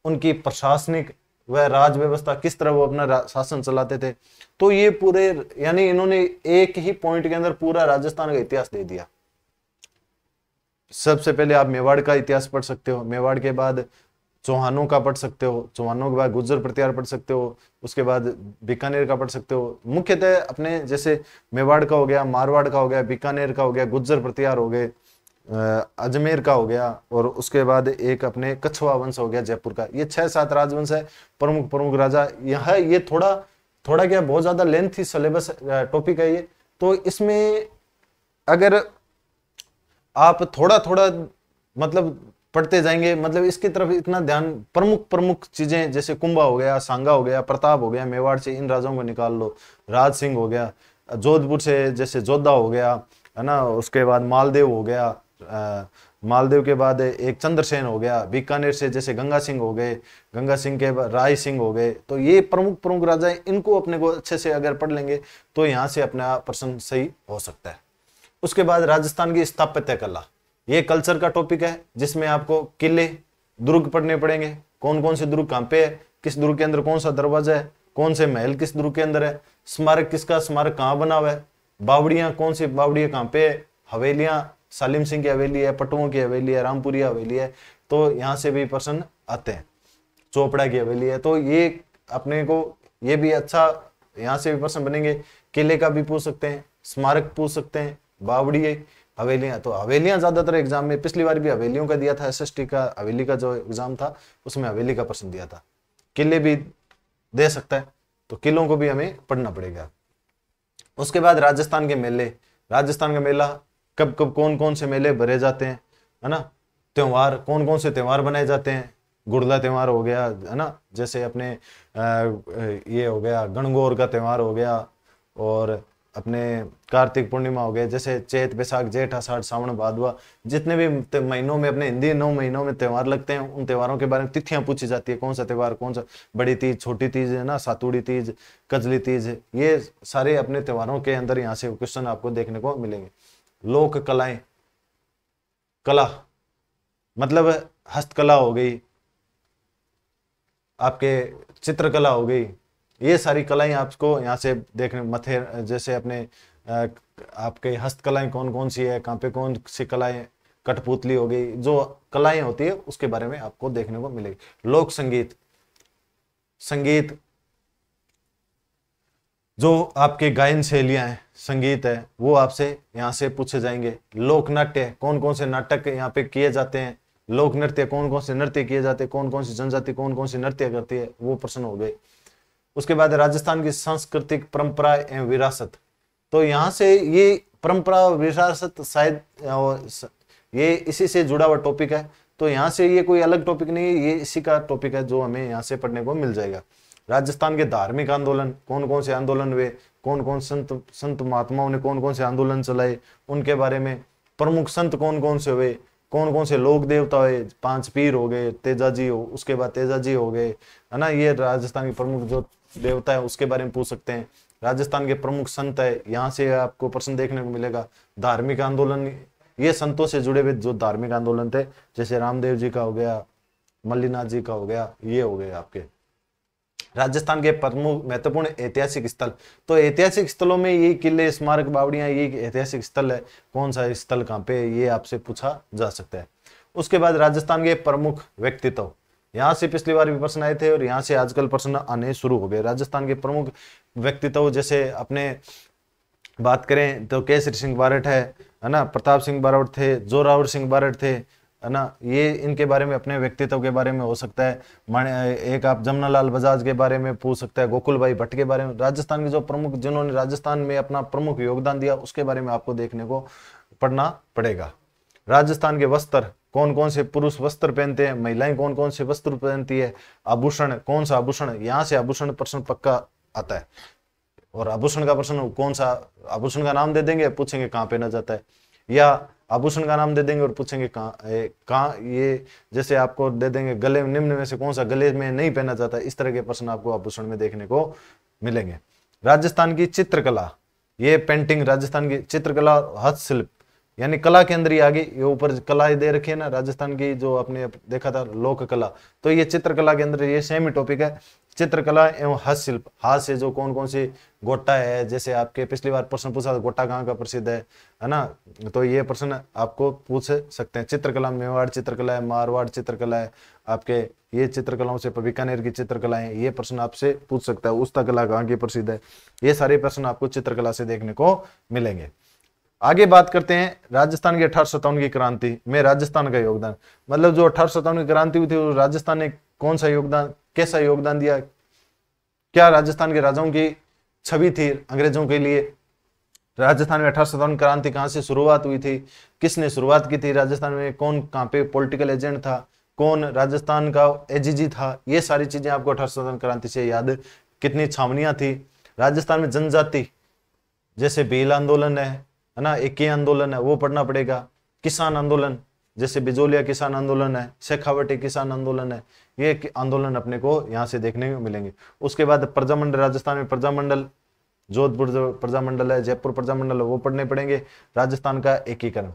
उनकी प्रशासनिक व राज व्यवस्था, किस तरह वो अपना शासन चलाते थे। तो ये पूरे, यानी इन्होंने एक ही पॉइंट के अंदर पूरा राजस्थान का इतिहास दे दिया। सबसे पहले आप मेवाड़ का इतिहास पढ़ सकते हो, मेवाड़ के बाद चौहानों का पढ़ सकते हो, चौहानों के बाद गुर्जर प्रतिहार पढ़ सकते हो, उसके बाद बीकानेर का पढ़ सकते हो। मुख्यतः अपने जैसे मेवाड़ का हो गया, मारवाड़ का हो गया, बीकानेर का हो गया, गुर्जर प्रतिहार हो गए, अजमेर का हो गया, और उसके बाद एक अपने कछवा वंश हो गया जयपुर का। ये 6-7 राजवंश है, प्रमुख प्रमुख राजा। यह ये थोड़ा थोड़ा क्या बहुत ज्यादा लेंथी सिलेबस टॉपिक है ये, तो इसमें अगर आप थोड़ा थोड़ा मतलब पढ़ते जाएंगे, मतलब इसकी तरफ इतना ध्यान, प्रमुख प्रमुख चीजें जैसे कुंभा हो गया, सांगा हो गया, प्रताप हो गया, मेवाड़ से इन राजाओं को निकाल लो, राज सिंह हो गया, जोधपुर से जैसे जोधा हो गया, है ना, उसके बाद मालदेव हो गया, मालदेव के बाद एक चंद्रसेन हो गया, बीकानेर से जैसे गंगा सिंह हो गए, गंगा सिंह के बाद राय सिंह हो गए। तो ये प्रमुख प्रमुख राजा हैं, इनको अपने को अच्छे से अगर पढ़ लेंगे तो यहाँ से अपना प्रश्न सही हो सकता है। उसके बाद राजस्थान की स्थापत्य कला, ये कल्चर का टॉपिक है, जिसमें आपको किले, दुर्ग पढ़ने पड़ेंगे, कौन कौन से दुर्ग कहाँ पे है, किस दुर्ग के अंदर कौन सा दरवाजा है, कौन से महल किस दुर्ग के अंदर है, स्मारक किसका स्मारक कहाँ बना हुआ है, बावड़ियां कौन सी बावड़ियां कहाँ पे है, हवेलियां सालिम सिंह की हवेली है, पटुओं की हवेली है, रामपुरिया हवेली है, तो यहाँ से भी प्रश्न आते हैं, चोपड़ा की हवेली है। तो ये अपने को ये भी अच्छा, यहाँ से भी प्रश्न बनेंगे, किले का भी पूछ सकते हैं, स्मारक पूछ सकते हैं, बावड़ी हवेलियां। तो हवेलियां ज्यादातर एग्जाम में, पिछली बार भी हवेलियों का दिया था, एसएसटी का हवेली का जो एग्जाम था उसमें हवेली का प्रश्न दिया था, किले भी दे सकता है, तो किलों को भी हमें पढ़ना पड़ेगा। उसके बाद राजस्थान के मेले, राजस्थान का मेला कब कब कौन कौन से मेले भरे जाते हैं, है ना, त्योहार कौन कौन से त्योहार बनाए जाते हैं, गुड़ला त्योहार हो गया, है ना, जैसे अपने ये हो गया गणगौर का त्योहार हो गया, और अपने कार्तिक पूर्णिमा हो गए, जैसे चैत बैसाख जेठ आषाढ़ सावन भादवा, जितने भी महीनों में अपने हिंदी 9 महीनों में त्योहार लगते हैं, उन त्योहारों के बारे में तिथियां पूछी जाती है, कौन सा त्योहार, कौन सा, बड़ी तीज, छोटी तीज, है ना, सातुड़ी तीज, कजली तीज, ये सारे अपने त्योहारों के अंदर यहाँ से क्वेश्चन आपको देखने को मिलेंगे। लोक कलाएं, कला मतलब हस्तकला हो गई, आपके चित्रकला हो गई, ये सारी कलाएं आपको यहाँ से देखने, मथे जैसे अपने आपके हस्तकलाएं कौन कौन सी है, कहाँ पे कौन सी कलाएं, कठपुतली हो गई, जो कलाएं होती है उसके बारे में आपको देखने को मिलेगी। लोक संगीत, संगीत जो आपके गायन शैलियां हैं, संगीत है, वो आपसे यहाँ से पूछे जाएंगे। लोक नाट्य, कौन कौन से नाटक यहाँ पे किए जाते हैं, लोक नृत्य, कौन कौन से नृत्य किए जाते हैं, कौन कौन सी जनजाति कौन कौन सी नृत्य करती है, वो प्रश्न हो गए। उसके बाद राजस्थान की सांस्कृतिक परंपरा एवं विरासत, तो यहाँ से ये परंपरा विरासत शायद ये इसी से जुड़ा हुआ टॉपिक है, तो यहाँ से ये कोई अलग टॉपिक नहीं है, ये इसी का टॉपिक है जो हमें यहाँ से पढ़ने को मिल जाएगा। राजस्थान के धार्मिक आंदोलन, कौन कौन से आंदोलन हुए, कौन कौन संत महात्माओं ने कौन कौन से आंदोलन चलाए, उनके बारे में, प्रमुख संत कौन कौन से हुए, कौन कौन से लोक देवता हुए, 5 पीर हो गए, तेजाजी हो, उसके बाद तेजाजी हो गए, है ना, ये राजस्थान के प्रमुख जो देवता है उसके बारे में पूछ सकते हैं। राजस्थान के प्रमुख संत है, यहाँ से आपको प्रश्न देखने को मिलेगा। धार्मिक आंदोलन, ये संतों से जुड़े हुए जो धार्मिक आंदोलन थे, जैसे रामदेव जी का हो गया, मल्लीनाथ जी का हो गया, ये हो गए आपके। राजस्थान के प्रमुख महत्वपूर्ण ऐतिहासिक स्थल, तो ऐतिहासिक स्थलों में ये किले, स्मारक, बावड़ियां, ये ऐतिहासिक स्थल है, कौन सा स्थल कहाँ पे, ये आपसे पूछा जा सकता है। उसके बाद राजस्थान के प्रमुख व्यक्तित्व, यहाँ से पिछली बार भी प्रश्न आए थे और यहाँ से आजकल प्रश्न आने शुरू हो गए। राजस्थान के प्रमुख व्यक्तित्व, जैसे अपने बात करें तो केसरी सिंह बारठ है ना, प्रताप सिंह बारठ थे, जोरावर सिंह बारठ थे, है ना, ये इनके बारे में, अपने व्यक्तित्व के बारे में हो सकता है। एक आप जमनालाल बजाज के बारे में पूछ सकता है, गोकुल भाई भट्ट के बारे में। राजस्थान के जो प्रमुख, जिन्होंने राजस्थान में अपना प्रमुख योगदान दिया, उसके बारे में आपको देखने को पढ़ना पड़ेगा। राजस्थान के वस्त्र, कौन कौन से पुरुष वस्त्र पहनते हैं, महिलाएं कौन कौन से वस्त्र पहनती है, आभूषण, कौन सा आभूषण, यहाँ से आभूषण प्रश्न पक्का आता है। और आभूषण का प्रश्न, कौन सा आभूषण का नाम दे देंगे, पूछेंगे कहाँ पहना जाता है, या आभूषण का नाम दे देंगे और पूछेंगे कहाँ ये, जैसे आपको दे देंगे गले में निम्न में से कौन सा गले में नहीं पहना जाता, इस तरह के प्रश्न आपको आभूषण में देखने को मिलेंगे। राजस्थान की चित्रकला, ये पेंटिंग, राजस्थान की चित्रकला और हस्तशिल्प यानी कला के अंदर ही आ गई। ये ऊपर कला दे रखी है ना राजस्थान की, जो आपने देखा था लोक कला, तो ये चित्रकला के अंदर ये सेम ही टॉपिक है, चित्रकला एवं हस्तशिल्प। हाथ से जो कौन कौन सी गोटा है, जैसे आपके पिछली बार प्रश्न पूछा था गोटा कहाँ का प्रसिद्ध है ना, तो ये प्रश्न आपको पूछ सकते हैं। चित्रकला मेवाड़ चित्रकला है, मारवाड़ चित्रकला है, आपके ये चित्रकलाओं से बीकानेर की चित्रकला है, ये प्रश्न आपसे पूछ सकता है। उस्ता कला कहाँ की प्रसिद्ध है, ये सारे प्रश्न आपको चित्रकला से देखने को मिलेंगे। आगे बात करते हैं राजस्थान की 1857 की क्रांति में राजस्थान का योगदान, मतलब जो 1857 की क्रांति हुई थी वो राजस्थान ने कौन सा योगदान, कैसा योगदान दिया, क्या राजस्थान के राजाओं की छवि थी अंग्रेजों के लिए। राजस्थान में 1857 क्रांति कहां से शुरुआत हुई थी, किसने शुरुआत की थी, राजस्थान में कौन कहां पे पॉलिटिकल एजेंट था, कौन राजस्थान का एजीजी था, ये सारी चीजें आपको 1857 क्रांति से याद, कितनी छावनियां थी। राजस्थान में जनजाति जैसे भील आंदोलन है ना, एकी आंदोलन है, वो पढ़ना पड़ेगा। किसान आंदोलन जैसे बिजोलिया किसान आंदोलन है, शेखावटी किसान आंदोलन है, ये आंदोलन अपने को यहाँ से देखने को मिलेंगे। उसके बाद प्रजामंडल, राजस्थान में प्रजामंडल, जोधपुर जो प्रजामंडल है, जयपुर प्रजामंडल है, वो पढ़ने पड़ेंगे। राजस्थान का एकीकरण,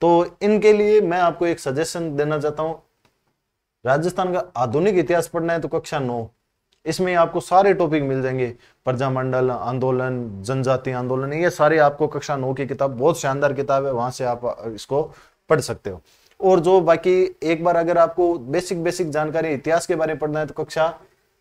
तो इनके लिए मैं आपको एक सजेशन देना चाहता हूँ, राजस्थान का आधुनिक इतिहास पढ़ना है तो कक्षा 9, इसमें आपको सारे टॉपिक मिल जाएंगे, प्रजामंडल आंदोलन, जनजाति आंदोलन, ये सारे आपको कक्षा 9 की किताब, बहुत शानदार किताब है, वहां से आप इसको पढ़ सकते हो। और जो बाकी एक बार अगर आपको बेसिक जानकारी इतिहास के बारे में पढ़ना है तो कक्षा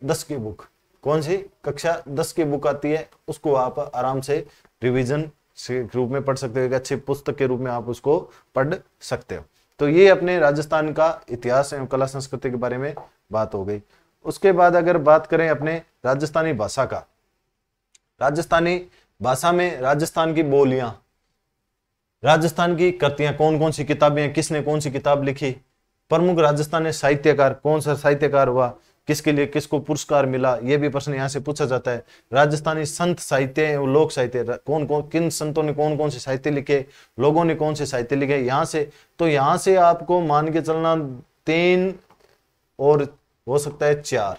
10 की बुक, कौन सी कक्षा 10 की बुक आती है, उसको आप आराम से रिवीजन के रूप में पढ़ सकते हो, एक अच्छी पुस्तक के रूप में आप उसको पढ़ सकते हो। तो ये अपने राजस्थान का इतिहास एवं कला संस्कृति के बारे में बात हो गई। उसके बाद अगर बात करें अपने राजस्थानी भाषा का, राजस्थानी भाषा में राजस्थान की बोलियां, राजस्थान की कृतियां, कौन कौन सी किताबें, किसने कौन सी किताब लिखी, प्रमुख राजस्थानी साहित्यकार, कौन सा साहित्यकार हुआ, किसके लिए किसको पुरस्कार मिला, यह भी प्रश्न यहाँ से पूछा जाता है। राजस्थानी संत साहित्य लोक साहित्य, कौन कौन किन संतों ने कौन कौन से साहित्य लिखे, लोगों ने कौन से साहित्य लिखे, यहाँ से तो यहाँ से आपको मान के चलना 3 और हो सकता है 4,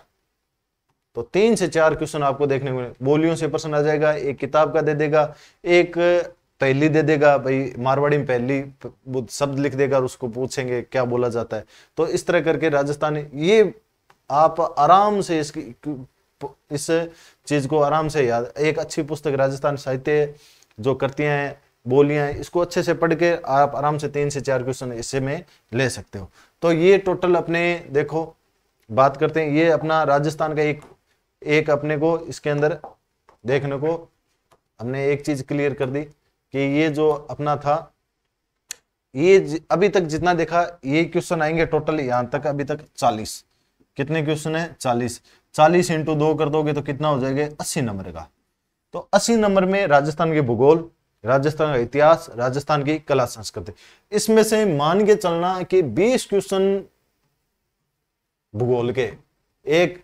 तो 3 से 4 क्वेश्चन आपको देखने को मिले। बोलियों से प्रश्न आ जाएगा, एक किताब का दे देगा, एक पहली दे देगा, भाई मारवाड़ी में पहली शब्द लिख देगा और उसको पूछेंगे क्या बोला जाता है। तो इस तरह करके राजस्थानी, ये आप आराम से इस चीज को आराम से याद, एक अच्छी पुस्तक राजस्थान साहित्य जो करतियां हैं, बोलियां हैं, इसको अच्छे से पढ़ के आप आराम से 3 से 4 क्वेश्चन इससे में ले सकते हो। तो ये टोटल अपने देखो बात करते हैं, ये अपना राजस्थान का एक अपने को इसके अंदर देखने को हमने एक चीज क्लियर कर दी कि ये जो अपना था, ये अभी तक जितना देखा ये क्वेश्चन आएंगे टोटल यहां तक अभी तक 40, कितने क्वेश्चन है 40 इंटू 2 कर दोगे तो कितना हो जाएगा 80 नंबर का। तो 80 नंबर में राजस्थान के भूगोल, राजस्थान का इतिहास, राजस्थान की कला संस्कृति, इसमें से मान के चलना कि 20 क्वेश्चन भूगोल के, एक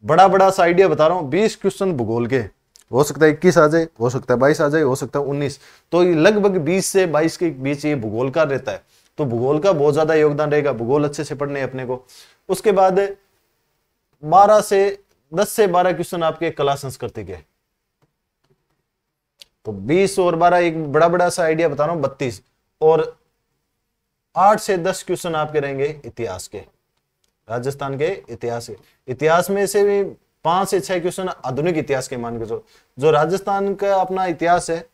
बड़ा सा आइडिया बता रहा हूं, 20 क्वेश्चन भूगोल के, हो सकता है 21 आ जाए, हो सकता है 22 आ जाए, हो सकता है 19, तो लगभग 20 से 22 के बीच ये भूगोल का रहता है। तो भूगोल का बहुत ज्यादा योगदान रहेगा, भूगोल अच्छे से पढ़ने अपने को। उसके बाद 10 से 12 क्वेश्चन आपके कला संस्कृति के, तो 20 और 12 एक बड़ा सा आइडिया बता रहा हूं 32, और 8 से 10 क्वेश्चन आपके रहेंगे इतिहास के, राजस्थान के इतिहास में से भी 5 से 6 क्वेश्चन आधुनिक इतिहास के मान के जो राजस्थान का अपना इतिहास है,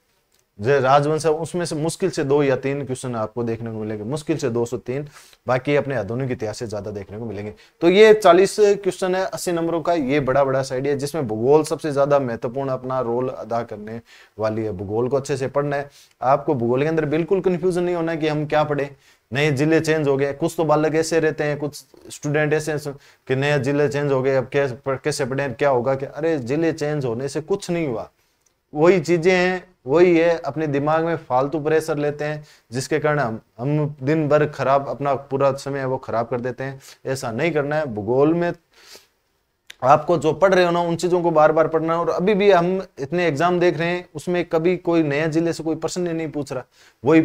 जो राजवंश है, उसमें से मुश्किल से 2 या 3 क्वेश्चन आपको देखने को मिलेंगे, मुश्किल से 2 से 3, बाकी अपने आधुनिक इतिहास से ज्यादा देखने को मिलेंगे। तो ये 40 क्वेश्चन है 80 नंबरों का, ये बड़ा साइड है जिसमें भूगोल सबसे ज्यादा महत्वपूर्ण अपना रोल अदा करने वाली है। भूगोल को अच्छे से पढ़ना है आपको, भूगोल के अंदर बिल्कुल कंफ्यूजन नहीं होना है कि हम क्या पढ़े, नए जिले चेंज हो गए, कुछ तो बालक ऐसे रहते हैं, कुछ स्टूडेंट ऐसे कि नए जिले चेंज हो गए, अब कैसे पढ़े, क्या होगा, क्या, अरे जिले चेंज होने से कुछ नहीं हुआ, वही चीजें हैं, वही है, अपने दिमाग में फालतू प्रेशर लेते हैं जिसके कारण हम दिन भर खराब, अपना पूरा समय है वो खराब कर देते हैं। ऐसा नहीं करना है। भूगोल में आपको जो पढ़ रहे हो ना उन चीजों को बार बार पढ़ना है। और अभी भी हम इतने एग्जाम देख रहे हैं उसमें कभी कोई नया जिले से कोई प्रश्न नहीं पूछ रहा, वही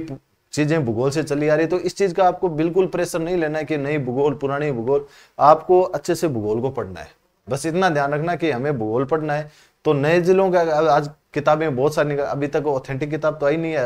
चीजें भूगोल से चली आ रही है, तो इस चीज का आपको बिल्कुल प्रेशर नहीं लेना है कि नई भूगोल पुरानी भूगोल, आपको अच्छे से भूगोल को पढ़ना है। बस इतना ध्यान रखना कि हमें भूगोल पढ़ना है। तो नए जिलों का आज किताबें बहुत सारी, अभी तक ऑथेंटिक किताब तो आई नहीं है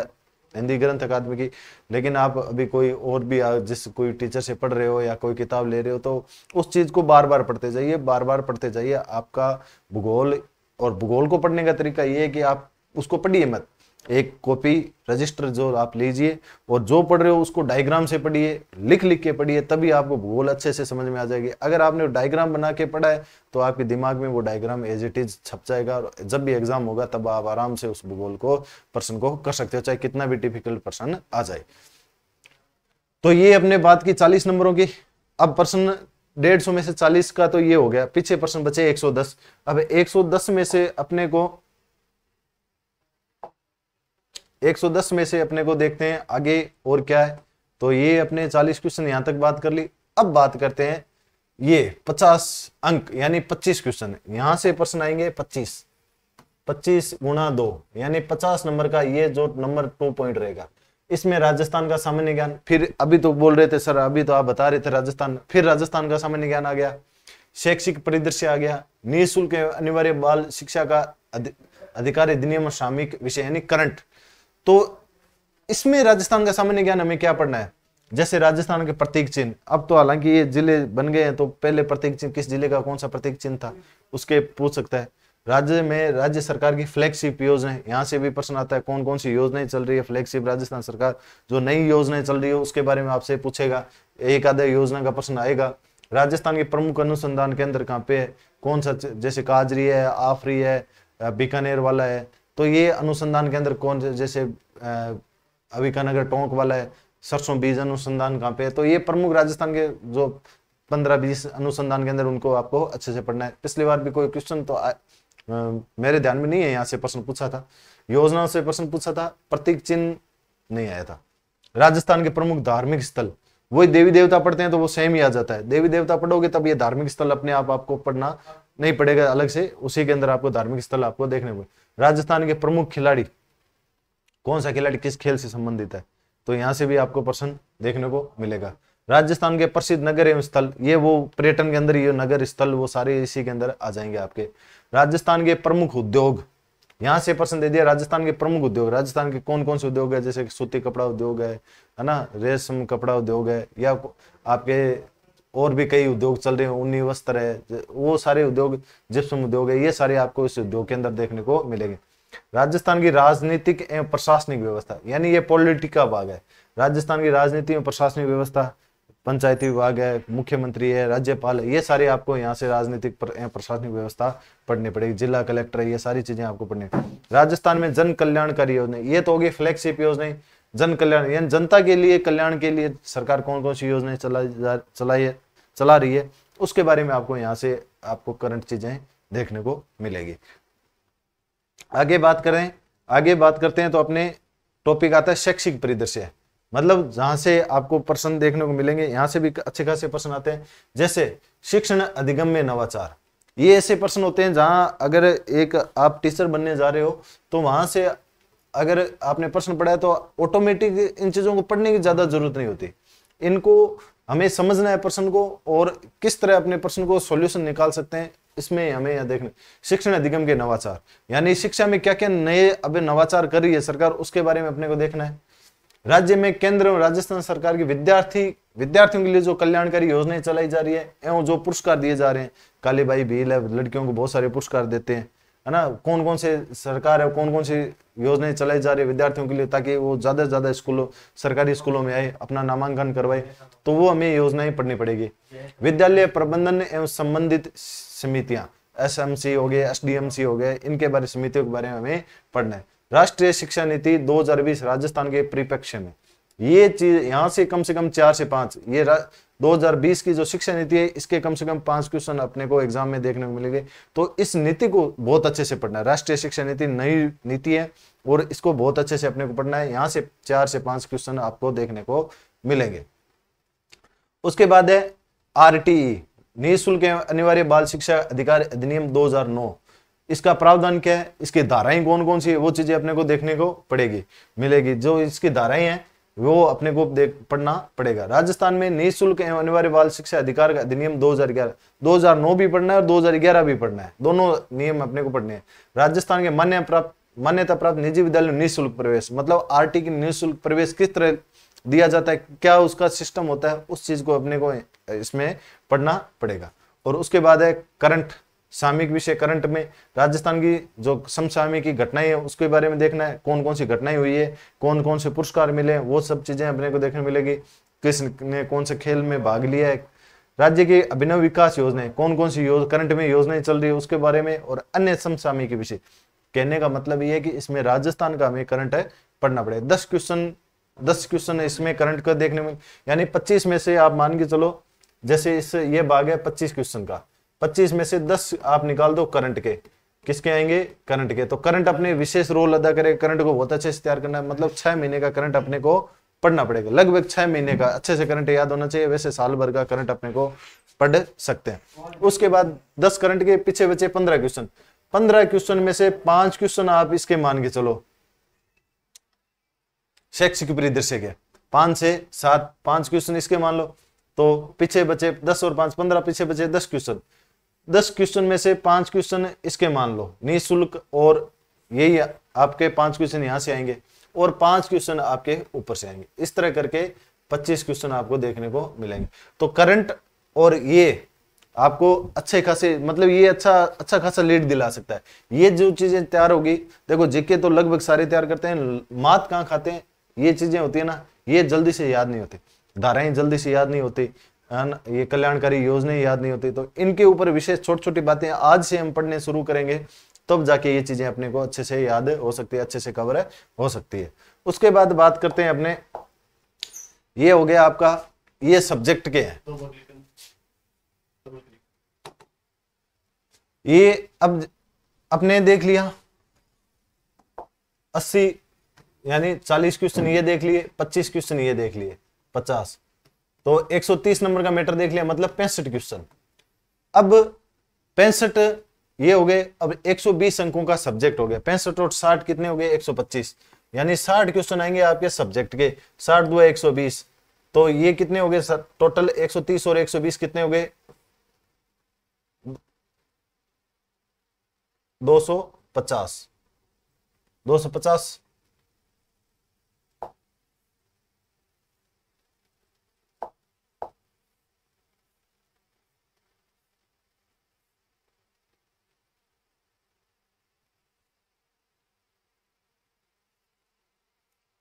हिंदी ग्रंथ अकादमी की, लेकिन आप अभी कोई और भी जिस कोई टीचर से पढ़ रहे हो या कोई किताब ले रहे हो तो उस चीज को बार बार पढ़ते जाइए, बार बार पढ़ते जाइए। आपका भूगोल, और भूगोल को पढ़ने का तरीका ये है कि आप उसको पढ़िए मत, एक कॉपी रजिस्टर जो आप लीजिए और जो पढ़ रहे हो उसको डायग्राम से पढ़िए, लिख लिख के पढ़िए, तभी आपको भूगोल अच्छे से समझ में आ जाएगी। अगर आपने डायग्राम बना के पढ़ा है तो आपके दिमाग में वो डायग्राम एज इट इज छप जाएगा, और जब भी एग्जाम होगा तब आप आराम से उस भूगोल को प्रश्न को कर सकते हो, चाहे कितना भी डिफिकल्ट प्रश्न आ जाए। तो ये अपने बात की 40 नंबरों की। अब प्रश्न 150 में से 40 का तो ये हो गया, पीछे प्रश्न बचे 110। अब 110 में से अपने को 110 में से अपने को देखते हैं आगे और क्या है। तो ये अपने 40 क्वेश्चन यहां तक बात कर ली। अब बात करते हैं ये 50 अंक यानी 25 क्वेश्चन, यहां से प्रश्न आएंगे 25 गुणा 2 यानी 50 नंबर का ये जो नंबर 2 पॉइंट रहेगा। इसमें राजस्थान का सामान्य ज्ञान, फिर अभी तो बोल रहे थे सर, अभी तो आप बता रहे थे राजस्थान, फिर राजस्थान का सामान्य ज्ञान आ गया, शैक्षिक परिदृश्य आ गया, निःशुल्क अनिवार्य बाल शिक्षा का अधिकार अधिनियम सामयिक विषय यानी करंट। तो इसमें राजस्थान का सामान्य ज्ञान हमें क्या पढ़ना है, जैसे राजस्थान के प्रतीक चिन्ह, अब तो हालांकि ये जिले बन गए हैं, तो पहले प्रतीक चिन्ह किस जिले का कौन सा प्रतीक चिन्ह था उसके पूछ सकता है। राज्य में राज्य सरकार की फ्लैगशिप योजना, यहाँ से भी प्रश्न आता है कौन कौन सी योजनाएं चल रही है फ्लैगशिप राजस्थान सरकार, जो नई योजनाएं चल रही है उसके बारे में आपसे पूछेगा, एक आधा योजना का प्रश्न आएगा। राजस्थान के प्रमुख अनुसंधान केंद्र कहाँ पे है, कौन सा, जैसे काजरी है, आफरी है, बीकानेर वाला है, तो ये अनुसंधान केंद्र कौन, जैसे अभिकानगर टोंक वाला है, सरसों बीज अनुसंधान कहाँ पे है। तो ये प्रमुख राजस्थान के जो 15-20 अनुसंधान केंद्र, उनको आपको अच्छे से पढ़ना है। पिछली बार भी कोई क्वेश्चन तो मेरे ध्यान में नहीं है, यहाँ से प्रश्न पूछा था, योजनाओं से प्रश्न पूछा था, प्रतीक चिन्ह नहीं आया था। राजस्थान के प्रमुख धार्मिक स्थल, वही देवी देवता पढ़ते हैं तो वो सेम ही आ जाता है, देवी देवता पढ़ोगे तब ये धार्मिक स्थल अपने आप आपको पढ़ना नहीं पड़ेगा अलग से, उसी के अंदर आपको धार्मिक स्थल आपको देखने को। राजस्थान के प्रमुख खिलाड़ी, कौन सा खिलाड़ी किस खेल से संबंधित है, तो यहां से भी आपको प्रश्न देखने को मिलेगा। राजस्थान के प्रसिद्ध नगर एवं स्थल, ये वो पर्यटन के अंदर ये नगर स्थल वो सारे इसी के अंदर आ जाएंगे आपके। राजस्थान के प्रमुख उद्योग, यहां से प्रश्न दे दिया, राजस्थान के प्रमुख उद्योग, राजस्थान के कौन कौन से उद्योग है, जैसे सूती कपड़ा उद्योग है ना, रेशम कपड़ा उद्योग है, या आपके और भी कई उद्योग चल रहे हैं, ऊनी वस्त्र है, वो सारे उद्योग, जिप्सम उद्योग है, ये सारे आपको इस उद्योग के अंदर देखने को मिलेंगे। राजस्थान की राजनीतिक एवं प्रशासनिक व्यवस्था, यानी ये पॉलिटिक का भाग है। राजस्थान की राजनीति एवं प्रशासनिक व्यवस्था, पंचायती विभाग है, मुख्यमंत्री है, राज्यपाल है, ये सारे आपको यहाँ से राजनीतिक प्रशासनिक व्यवस्था पढ़नी पड़ेगी, जिला कलेक्टर है, ये सारी चीजें आपको पढ़नी। राजस्थान में जन कल्याणकारी योजना, ये तो होगी फ्लैगशिप योजना, जन कल्याण यानी जनता के लिए कल्याण के लिए सरकार कौन कौन सी योजनाएं चला रही है, उसके बारे में आपको यहाँ से आपको करंट चीजें देखने को मिलेगी। आगे बात करते हैं तो अपने टॉपिक आता है शैक्षिक परिदृश्य, मतलब जहां से आपको प्रश्न देखने को मिलेंगे, यहां से भी अच्छे खासे प्रश्न आते हैं, जैसे शिक्षण अधिगम में नवाचार। ये ऐसे प्रश्न होते हैं जहां अगर एक आप टीचर बनने जा रहे हो तो वहां से अगर आपने प्रश्न पढ़ा है तो ऑटोमेटिक इन चीजों को पढ़ने की ज्यादा जरूरत नहीं होती, इनको हमें समझना है प्रश्न को और किस तरह अपने प्रश्न को सॉल्यूशन निकाल सकते हैं, इसमें हमें यह देखना। शिक्षण अधिगम के नवाचार, यानी शिक्षा में क्या क्या नए अब नवाचार कर रही है सरकार, उसके बारे में अपने को देखना है। राज्य में केंद्र और राजस्थान सरकार की विद्यार्थियों के लिए जो कल्याणकारी योजनाएं चलाई जा रही है एवं जो पुरस्कार दिए जा रहे हैं, कालीबाई भील है, लड़कियों को बहुत सारे पुरस्कार देते हैं, है ना, कौन कौन से सरकार है, कौन कौन सी योजनाएं चलाई जा रही है विद्यार्थियों के लिए, ताकि वो ज्यादा से ज्यादा स्कूलों सरकारी स्कूलों में आए, अपना नामांकन करवाए, तो वो हमें योजनाएं पढ़नी पड़ेगी। विद्यालय प्रबंधन एवं संबंधित समितियां, SMC हो गए, SDMC हो गए, इनके बारे समितियों के बारे में हमें पढ़ना है। राष्ट्रीय शिक्षा नीति 2020 राजस्थान के परिप्रेक्ष्य में, ये चीज यहाँ से कम 4 से 5, ये 2020 की जो शिक्षा नीति है इसके कम से कम 5 क्वेश्चन अपने को एग्जाम में देखने को मिलेंगे, तो इस नीति को बहुत अच्छे से पढ़ना है। राष्ट्रीय शिक्षा नीति नई नीति है और इसको बहुत अच्छे से अपने को पढ़ना है, यहाँ से 4 से 5 क्वेश्चन आपको देखने को मिलेंगे। उसके बाद है RTE, निःशुल्क अनिवार्य बाल शिक्षा अधिकार अधिनियम 2009, इसका प्रावधान क्या है, इसकी धाराएं कौन कौन सी है, वो चीजें अपने को देखने को मिलेगी। जो इसकी धाराएं हैं वो अपने को देख पढ़ना पड़ेगा। राजस्थान में निःशुल्क एवं अनिवार्य बाल शिक्षा अधिकार का अधिनियम 2011, 2009 भी पढ़ना है और 2011 भी पढ़ना है, दोनों नियम अपने को पढ़ने हैं। राजस्थान के मान्यता प्राप्त निजी विद्यालय निःशुल्क प्रवेश, मतलब आरटी की निःशुल्क प्रवेश किस तरह दिया जाता है, क्या उसका सिस्टम होता है, उस चीज को अपने को इसमें पढ़ना पड़ेगा। और उसके बाद है करंट, सामयिक विषय करंट में राजस्थान की जो समसामयिक की घटनाएं है उसके बारे में देखना है, कौन कौन सी घटनाएं हुई है, कौन कौन से पुरस्कार मिले, वो सब चीजें अपने को देखने मिलेगी। किसने कौन से खेल में भाग लिया है, राज्य की अभिनव विकास योजनाएं, कौन कौन सी करंट में योजनाएं चल रही है उसके बारे में, और अन्य समसामयिक विषय। कहने का मतलब ये है कि इसमें राजस्थान का हमें करंट है पढ़ना पड़ेगा। 10 क्वेश्चन इसमें करंट का देखने में, यानी 25 में से आप मान के चलो, जैसे इस ये भाग है 25 क्वेश्चन का, 25 में से 10 आप निकाल दो करंट के, किसके आएंगे, करंट के। तो करंट अपने विशेष रोल अदा करेगा, करंट को बहुत अच्छे से तैयार करना है, मतलब 6 महीने का करंट अपने को पढ़ना पड़ेगा, लगभग 6 महीने का अच्छे से करंट याद होना चाहिए। वैसे साल भर का करंट अपने को पढ़ सकते हैं। उसके बाद 10 करंट के पीछे बचे 15 क्वेश्चन। 15 क्वेश्चन में से 5 क्वेश्चन आप इसके मान के चलो शैक्षिक परिदृश्य के, 5 से 7 5 क्वेश्चन इसके मान लो, तो पीछे बचे 10 और 5 15, पीछे बचे 10 क्वेश्चन। 10 क्वेश्चन में से 5 क्वेश्चन इसके मान लो निःशुल्क, और यही आपके 5 क्वेश्चन यहां से आएंगे और 5 क्वेश्चन आपके ऊपर से आएंगे। इस तरह करके 25 क्वेश्चन आपको देखने को मिलेंगे। तो करंट और ये आपको अच्छे खासे, मतलब ये अच्छा खासा लीड दिला सकता है। ये जो चीजें तैयार होगी, देखो जीके तो लगभग सारे तैयार करते हैं, मात कहाँ खाते हैं, ये चीजें होती है ना, ये जल्दी से याद नहीं होती, धाराएं जल्दी से याद नहीं होती, ये कल्याणकारी योजनाएं याद नहीं होती। तो इनके ऊपर विशेष छोटी छोटी बातें आज से हम पढ़ने शुरू करेंगे, तब जाके ये चीजें अपने को अच्छे से याद हो सकती है, अच्छे से कवर हो सकती है। उसके बाद बात करते हैं अपने, ये हो गया आपका, ये सब्जेक्ट के हैं। ये अब अपने देख लिया 80 यानी 40 क्वेश्चन ये देख लिए, 25 क्वेश्चन ये देख लिए, 50, तो 130 नंबर का मैटर देख लिया, मतलब 65 क्वेश्चन। अब 65 ये हो गए, अब 120 अंकों का सब्जेक्ट हो गया। 65 और 60 कितने हो गए, 125, यानी 60 क्वेश्चन आएंगे आपके सब्जेक्ट के, 60 2 120, तो ये कितने हो गए टोटल, 130 और 120 कितने हो गए, 250 250।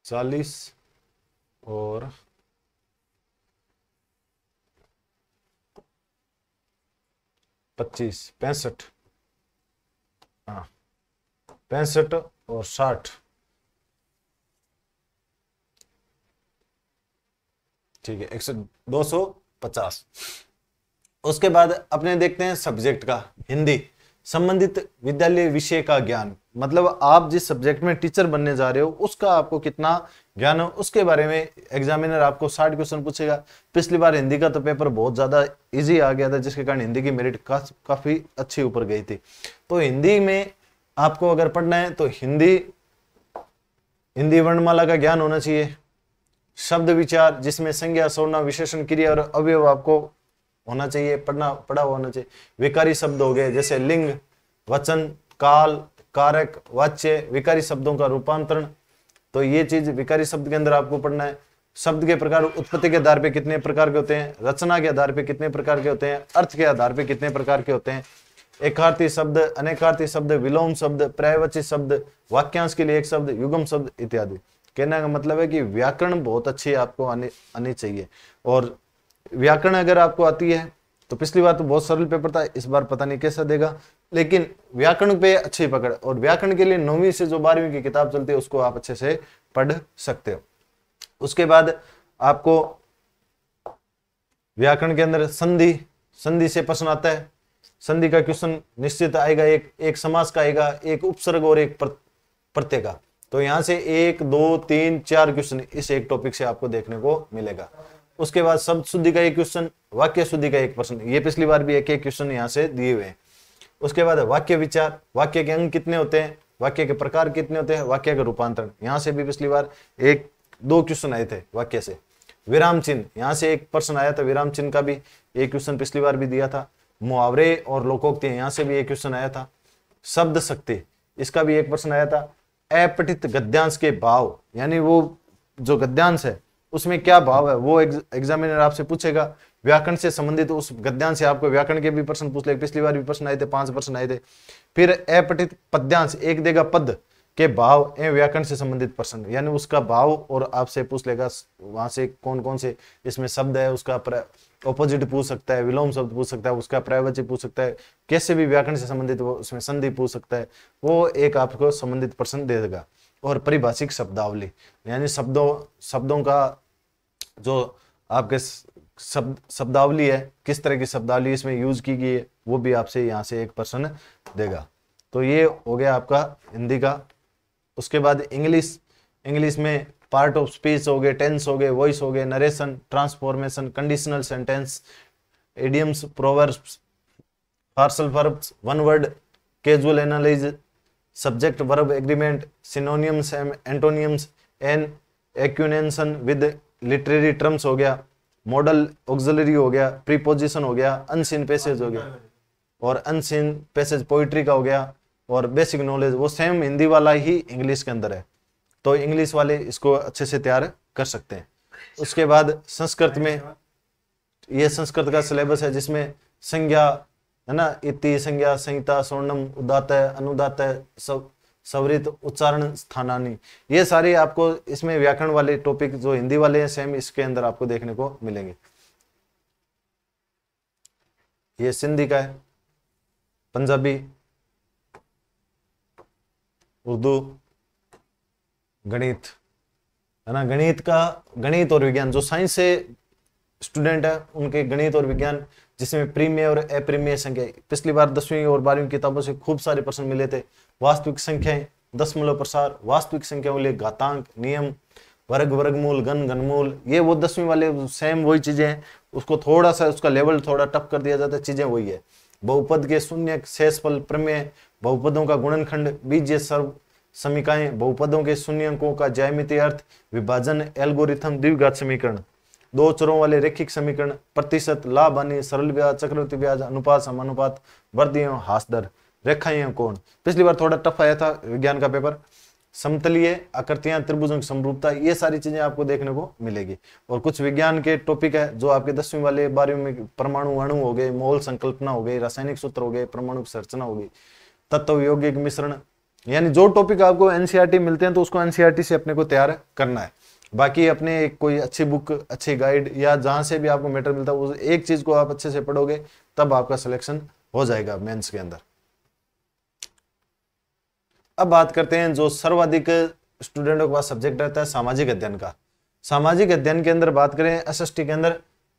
चालीस और 25, 65, हाँ 65 और 60, ठीक है, 250। उसके बाद अपने देखते हैं सब्जेक्ट का, हिंदी, संबंधित विद्यालय विषय का ज्ञान, मतलब आप जिस सब्जेक्ट में टीचर बनने जा रहे हो उसका आपको कितना ज्ञान हो, उसके बारे में एग्जामिनर आपको 60 क्वेश्चन पूछेगा। पिछली बार हिंदी का तो पेपर बहुत ज्यादा इजी आ गया था, जिसके कारण हिंदी की मेरिट काफी अच्छी ऊपर गई थी। तो हिंदी में आपको अगर पढ़ना है तो हिंदी वर्णमाला का ज्ञान होना चाहिए, शब्द विचार जिसमें संज्ञा सर्वनाम विशेषण क्रिया और अवयव आपको होना चाहिए, पढ़ा होना चाहिए। विकारी शब्द हो गए जैसे लिंग, वचन, काल, कारक, वाच्य, विकारी शब्दों का रूपांतरण, तो ये चीज विकारी शब्द के अंदर आपको पढ़ना है। शब्द के प्रकार, उत्पत्ति के आधार पे कितने प्रकार के होते हैं, रचना के आधार पे कितने प्रकार के होते हैं, अर्थ के आधार पे कितने प्रकार के होते हैं, एकार्थी शब्द, अनेकार्थी शब्द, विलोम शब्द, पर्यायवाची शब्द, वाक्यांश के लिए एक शब्द, युग्म शब्द इत्यादि। कहने का मतलब है कि व्याकरण बहुत अच्छी आपको आनी चाहिए। और व्याकरण अगर आपको आती है तो पिछली बार तो बहुत सरल पेपर था, इस बार पता नहीं कैसा देगा, लेकिन व्याकरण पे अच्छी पकड़। और व्याकरण के लिए 9वीं से जो 12वीं की किताब चलती है उसको आप अच्छे से पढ़ सकते हो। उसके बाद आपको व्याकरण के अंदर संधि से प्रश्न आता है। संधि का क्वेश्चन निश्चित आएगा, एक समास का आएगा, एक उपसर्ग और एक प्रत्यय का। तो यहां से 1 2 3 4 क्वेश्चन इस एक टॉपिक से आपको देखने को मिलेगा। उसके बाद शब्द शुद्धि का एक क्वेश्चन, वाक्य शुद्धि का एक प्रश्न, ये पिछली बार भी एक क्वेश्चन यहाँ से दिए हुए हैं। उसके बाद वाक्य विचार, वाक्य के अंग कितने होते हैं, वाक्य के प्रकार कितने होते हैं, वाक्य का रूपांतरण, यहाँ से भी पिछली बार एक 2 क्वेश्चन आए थे वाक्य से। विराम चिन्ह, यहाँ से एक प्रश्न आया था, विराम चिन्ह का भी एक क्वेश्चन पिछली बार भी दिया था। मुहावरे और लोकोक्ति, यहाँ से भी एक क्वेश्चन आया था। शब्द शक्ति, इसका भी एक प्रश्न आया था। अपठित गद्यांश के भाव, यानी वो जो गद्यांश है उसमें क्या भाव है, वो एग्जामिनर आपसे पूछेगा। व्याकरण से संबंधित उस गद्यांश से आपको व्याकरण के भी प्रश्न पूछ ले, पिछली बार भी प्रश्न आए थे, 5 प्रश्न आए थे। फिर अपठित पद्यांश, एक देगा पद के भाव एवं व्याकरण से संबंधित प्रश्न, यानी उसका भाव और आपसे पूछ लेगा वहां से कौन कौन से इसमें शब्द है, उसका ऑपोजिट पूछ सकता है, विलोम शब्द पूछ सकता है, उसका पर्यायवाची पूछ सकता है, कैसे भी व्याकरण से संबंधित वो उसमें संधि पूछ सकता है, वो एक आपको संबंधित प्रश्न दे देगा। और परिभाषिक शब्दावली, यानी शब्दों का जो आपके शब्दावली है, किस तरह की शब्दावली इसमें यूज की गई है, वो भी आपसे यहाँ से एक प्रश्न देगा। तो ये हो गया आपका हिंदी का। उसके बाद इंग्लिश में पार्ट ऑफ स्पीच हो गए, टेंस हो गए, वॉइस हो गए, narration, transformation, conditional sentence, idioms, proverbs, phrasal verbs, one word, casual analysis, subject verb agreement, synonyms and antonyms and एक्यूनेंशन विद लिटरेरी टर्म्स हो गया, मॉडल ऑक्सिलरी हो गया, प्रीपोजिशन हो गया, अनसीन पैसेज हो गया, और अनसीन पैसेज पोइट्री का हो गया, और बेसिक नॉलेज वो सेम हिंदी वाला ही इंग्लिश के अंदर है, तो इंग्लिश वाले इसको अच्छे से तैयार कर सकते हैं। उसके बाद संस्कृत में, ये संस्कृत का सिलेबस है जिसमें संज्ञा है ना, इति, संज्ञा, संहिता, स्वर्णम, उदात्त है, अनुदात्त है, सवरित, उच्चारण, स्थानानी, ये सारे आपको इसमें व्याकरण वाले टॉपिक जो हिंदी वाले हैं सेम इसके अंदर आपको देखने को मिलेंगे। ये सिंधी का है, पंजाबी, उर्दू, गणित है ना। गणित और विज्ञान, जो साइंस से स्टूडेंट है उनके गणित और विज्ञान, जिसमें प्रीमेय और अप्रीमेय संख्या, पिछली बार 10वीं और 12वीं किताबों से खूब सारे प्रश्न मिले थे। वास्तविक संख्याएं, दशमलव प्रसार, वास्तविक संख्या वाले घातांक, नियम, वर्ग, वर्गमूल, घन, घनमूल, ये वो 10वीं वाले सेम वही चीजें हैं, उसको थोड़ा सा उसका लेवल थोड़ा टफ कर दिया जाता है, चीजें वही है। बहुपद के शून्य, शेषफल, प्रमेय, बहुपदों का गुणनखंड, बीजीय सर्व समीकाएं, बहुपदों के शून्यकों का ज्यामितीय अर्थ, विभाजन, एल्गोरिथम, द्विघात समीकरण, दो चरों वाले रैखिक समीकरण, प्रतिशत, लाभ हानि, सरल ब्याज, चक्रवृद्धि ब्याज, अनुपात, समानुपात, वृद्धि एवं ह्रास दर, रेखा एवं कोण। पिछली बार थोड़ा टफ आया था विज्ञान का पेपर। समतलीय आकृतियां, त्रिभुजों की समरूपता, ये सारी चीजें आपको देखने को मिलेगी। और कुछ विज्ञान के टॉपिक है जो आपके 10वीं वाले 12वीं में, परमाणु अणु हो गए, मोल संकल्पना हो गई, रासायनिक सूत्र हो गए, परमाणु संरचना हो गई, तत्व यौगिक मिश्रण, यानी जो टॉपिक आपको एनसीईआरटी मिलते हैं तो उसको एनसीईआरटी से अपने को तैयार करना है। बाकी अपने कोई अच्छी बुक, अच्छी गाइड या जहां से भी आपको मैटर मिलता है उस एक चीज को आप अच्छे से पढ़ोगे तब आपका सिलेक्शन हो जाएगा मेंस के अंदर। अब बात करते हैं जो सर्वाधिक स्टूडेंटों के पास सब्जेक्ट रहता है सामाजिक अध्ययन का। सामाजिक अध्ययन के अंदर बात करें एसएसटी के अंदर,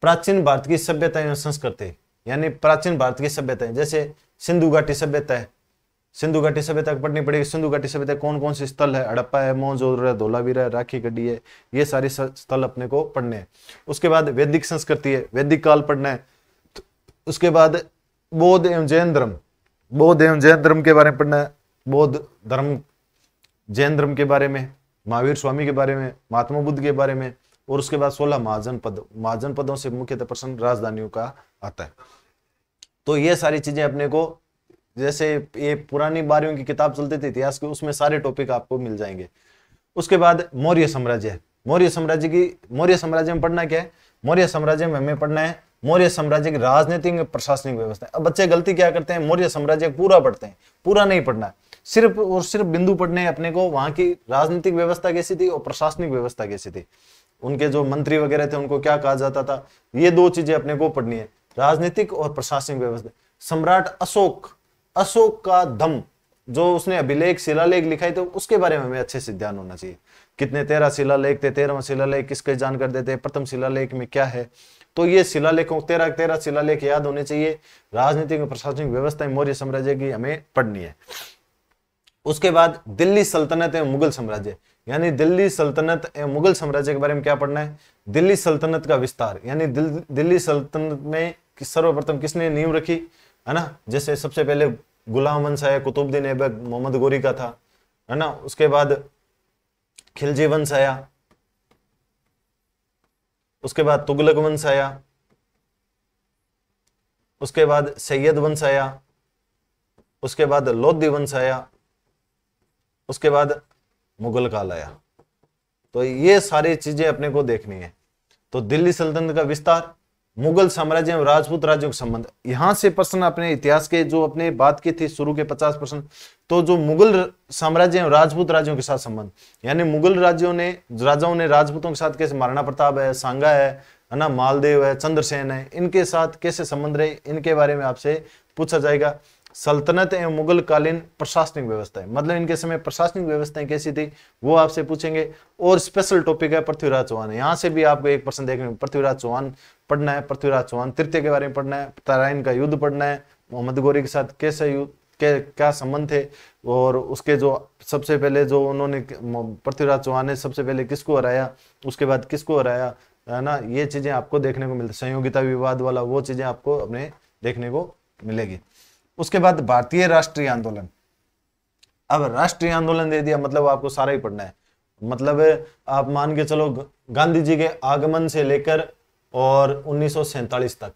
प्राचीन भारत की सभ्यता एवं संस्कृति, यानी प्राचीन भारत की सभ्यताएं, जैसे सिंधु घाटी सभ्यता है, सिंधु घाटी सभ्यता पढ़नी पड़ेगी। सिंधु घाटी सभ्यता कौन कौन से स्थल है, हड़प्पा है, मोहनजोदड़ो है, धोलावीरा है, राखी गढ़ी है, ये सारे स्थल अपने को पढ़ने हैं। उसके बाद वैदिक संस्कृति है, वैदिक काल पढ़ना है। उसके बाद बौद्ध एवं जैन धर्म, बौद्ध एवं जैन धर्म के बारे में पढ़ना है, बौद्ध धर्म, जैन धर्म के बारे में, महावीर स्वामी के बारे में, महात्मा बुद्ध के बारे में। और उसके बाद 16 महाजनपद, महाजनपदों से मुख्यतः प्रश्न राजधानियों का आता है। तो ये सारी चीजें अपने को, जैसे ये पुरानी 12वीं की किताब चलती थी इतिहास की, उसमें सारे टॉपिक आपको मिल जाएंगे। उसके बाद मौर्य साम्राज्य, मौर्य साम्राज्य में पढ़ना क्या है, मौर्य साम्राज्य में हमें पढ़ना है मौर्य साम्राज्य की राजनीतिक प्रशासनिक व्यवस्था। अब बच्चे गलती क्या करते हैं, मौर्य साम्राज्य पूरा पढ़ते हैं, पूरा नहीं पढ़ना है, सिर्फ और सिर्फ बिंदु पढ़ने अपने को, वहां की राजनीतिक व्यवस्था कैसी थी और प्रशासनिक व्यवस्था कैसी थी, उनके जो मंत्री वगैरह थे उनको क्या कहा जाता था, ये 2 चीजें अपने को पढ़नी है, राजनीतिक और प्रशासनिक व्यवस्था। सम्राट अशोक का दम, जो उसने अभिलेख शिलालेख लिखाई थे, उसके बारे में हमें अच्छे से ध्यान होना चाहिए। कितने 13 शिलालेख थे, 13वां शिलालेख किसके जानकर देते हैं, प्रथम शिलालेख में क्या है, तो ये शिलालेखों 13 शिलालेख याद होने चाहिए। राजनीतिक और प्रशासनिक व्यवस्था मौर्य साम्राज्य की हमें पढ़नी है। उसके बाद दिल्ली सल्तनत एवं मुगल साम्राज्य, यानी दिल्ली सल्तनत एवं मुगल साम्राज्य के बारे में क्या पढ़ना है, दिल्ली सल्तनत का विस्तार, यानी दिल्ली सल्तनत में सर्वप्रथम किसने नींव रखी, है ना। जैसे सबसे पहले गुलाम वंश आया, कुतुबुद्दीन ऐबक, मोहम्मद गोरी का था, है ना। उसके बाद खिलजी वंश आया, उसके बाद तुगलक वंश आया, उसके बाद सैयद वंश आया, उसके बाद लोधी वंश आया, उसके बाद मुगल काल आया। तो ये सारी चीजें अपने को देखनी है। तो दिल्ली सल्तनत का विस्तार, मुगल साम्राज्य और राजपूत राज्यों के संबंध, यहां से प्रश्न अपने इतिहास के जो अपने बात की थी शुरू के 50%, तो जो मुगल साम्राज्य और राजपूत राज्यों के साथ संबंध, यानी मुगल राजाओं ने राजपूतों के साथ कैसे, महाराणा प्रताप है, सांगा है ना, मालदेव है, चंद्रसेन है, इनके साथ कैसे संबंध रहे, इनके बारे में आपसे पूछा जाएगा। सल्तनत एवं मुगल कालीन प्रशासनिक व्यवस्था है, मतलब इनके समय प्रशासनिक व्यवस्थाएं कैसी थी वो आपसे पूछेंगे। और स्पेशल टॉपिक है पृथ्वीराज चौहान, यहाँ से भी आपको 1% देखने में पृथ्वीराज चौहान पढ़ना है, पृथ्वीराज चौहान तृतीय के बारे में पढ़ना है, तराइन का युद्ध पढ़ना है, मोहम्मद गौरी के साथ कैसे युद्ध क्या संबंध थे, और उसके जो सबसे पहले जो उन्होंने पृथ्वीराज चौहान ने सबसे पहले किसको हराया, उसके बाद किसको हराया, है ना, ये चीजें आपको देखने को मिलती, संयोगिता विवाद वाला वो चीजें आपको अपने देखने को मिलेगी। उसके बाद भारतीय राष्ट्रीय आंदोलन, अब राष्ट्रीय आंदोलन दे दिया मतलब आपको सारा ही पढ़ना है, मतलब आप मान के चलो गांधी जी के आगमन से लेकर और 1947 तक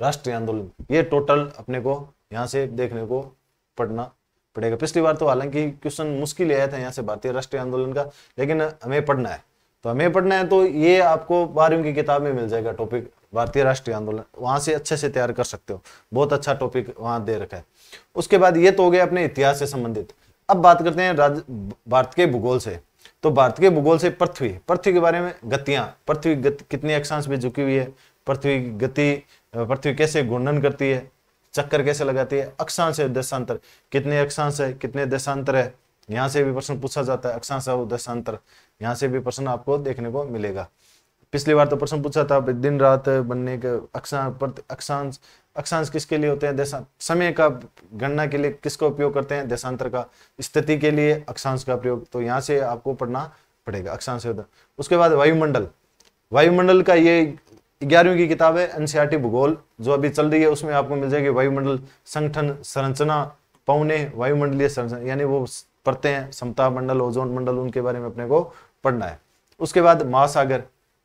राष्ट्रीय आंदोलन, ये टोटल अपने को यहाँ से देखने को पढ़ना पड़ेगा। पिछली बार तो हालांकि क्वेश्चन मुश्किल आया था यहाँ से भारतीय राष्ट्रीय आंदोलन का, लेकिन हमें पढ़ना है, तो हमें पढ़ना है तो ये आपको 12वीं की किताब में मिल जाएगा टॉपिक भारतीय राष्ट्रीय आंदोलन, वहां से अच्छे से तैयार कर सकते हो, बहुत अच्छा टॉपिक वहां दे रखा है। उसके बाद ये तो हो गया अपने इतिहास से संबंधित। अब बात करते हैं भारत के भूगोल से। तो भारत के भूगोल से पृथ्वी के बारे में, गतियां, पृथ्वी कितने अक्षांश पे झुकी हुई है, पृथ्वी गति, पृथ्वी कैसे घूर्णन करती है, चक्कर कैसे लगाती है, अक्षांश है देशांतर, कितने अक्षांश है, कितने देशांतर है, यहाँ से भी प्रश्न पूछा जाता है, अक्षांश और देशांतर, यहाँ से भी प्रश्न आपको देखने को मिलेगा। पिछली बार तो प्रश्न पूछा था दिन रात बनने के अक्षांश किसके लिए होते हैं, समय का गणना के लिए किसका उपयोग करते हैं, देशांतर का, स्थिति के लिए अक्षांश का प्रयोग, तो यहाँ से आपको पढ़ना पड़ेगा अक्षांश। उसके बाद वायुमंडल का ये 11वीं की किताब है एनसीईआरटी भूगोल जो अभी चल रही है, उसमें आपको मिल जाएगी वायुमंडल संगठन, संरचना, पौने, वायुमंडलीय संरचना, यानी वो पढ़ते हैं समता मंडल, ओजोन मंडल, उनके बारे में अपने को पढ़ना है। उसके बाद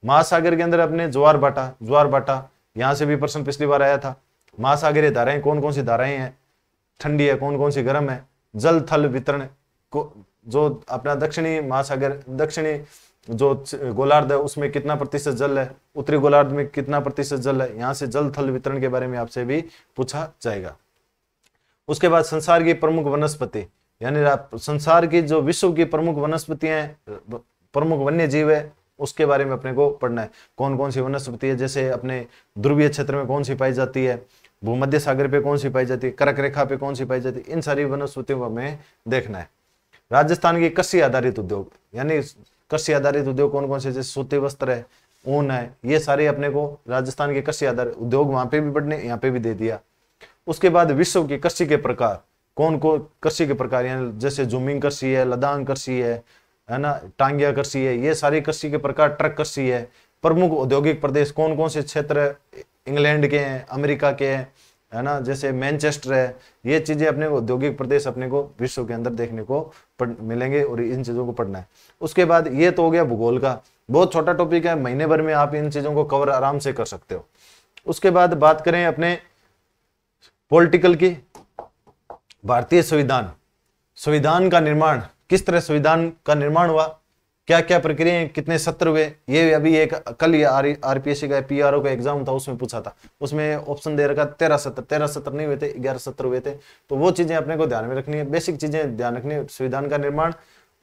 महासागर के अंदर अपने ज्वार बाटा, यहाँ से भी प्रश्न पिछली बार आया था। महासागरीय धाराएं कौन कौन सी धाराएं हैं, ठंडी है, कौन कौन सी गर्म है, जल थल वितरण को, जो अपना दक्षिणी महासागर, दक्षिणी जो गोलार्ध है उसमें कितना प्रतिशत जल है, उत्तरी गोलार्ध में कितना प्रतिशत जल है, यहाँ से जल थल वितरण के बारे में आपसे भी पूछा जाएगा। उसके बाद संसार की प्रमुख वनस्पति, यानी संसार की जो विश्व की प्रमुख वनस्पतियां, प्रमुख वन्य जीव है, उसके बारे में अपने को पढ़ना है, कौन कौन सी वनस्पति है, जैसे अपने ध्रुवीय क्षेत्र में कौन सी पाई जाती है, भूमध्य सागर पे कौन सी पाई जाती है, कर्क रेखा पे कौन सी पाई जाती है, इन सारी वनस्पतियों को हमें देखना है। राजस्थान की कृषि आधारित उद्योग, यानी कृषि आधारित उद्योग कौन कौन से, जैसे सूती वस्त्र है, ऊन है, ये सारे अपने को राजस्थान के कृषि आधारित उद्योग वहां पे भी पढ़ने, यहाँ पे भी दे दिया। उसके बाद विश्व की कृषि के प्रकार, कौन कौन कृषि के प्रकार, यानी जैसे जूमिंग कृषि है, लदान कृषि है ना, टांगिया कृषि है, ये सारी कृषि के प्रकार, ट्रक कृषि है। प्रमुख औद्योगिक प्रदेश कौन कौन से क्षेत्र इंग्लैंड के हैं, अमेरिका के हैं, है ना, जैसे मैनचेस्टर है, ये चीजें अपने को औद्योगिक प्रदेश अपने को विश्व के अंदर देखने को मिलेंगे और इन चीजों को पढ़ना है। उसके बाद ये तो हो गया भूगोल का, बहुत छोटा टॉपिक है, महीने भर में आप इन चीजों को कवर आराम से कर सकते हो। उसके बाद बात करें अपने पॉलिटिकल की, भारतीय संविधान का निर्माण, किस तरह संविधान का निर्माण हुआ, क्या क्या प्रक्रिया, कितने सत्र हुए, ये अभी एक कल ये आरपीएससी का पीआरओ का एग्जाम था उसमें पूछा था, उसमें ऑप्शन दे रखा 13 सत्र नहीं हुए थे, 11 सत्र हुए थे। तो वो चीजें अपने को ध्यान में रखनी है, बेसिक चीजें ध्यान रखनी है, संविधान का निर्माण।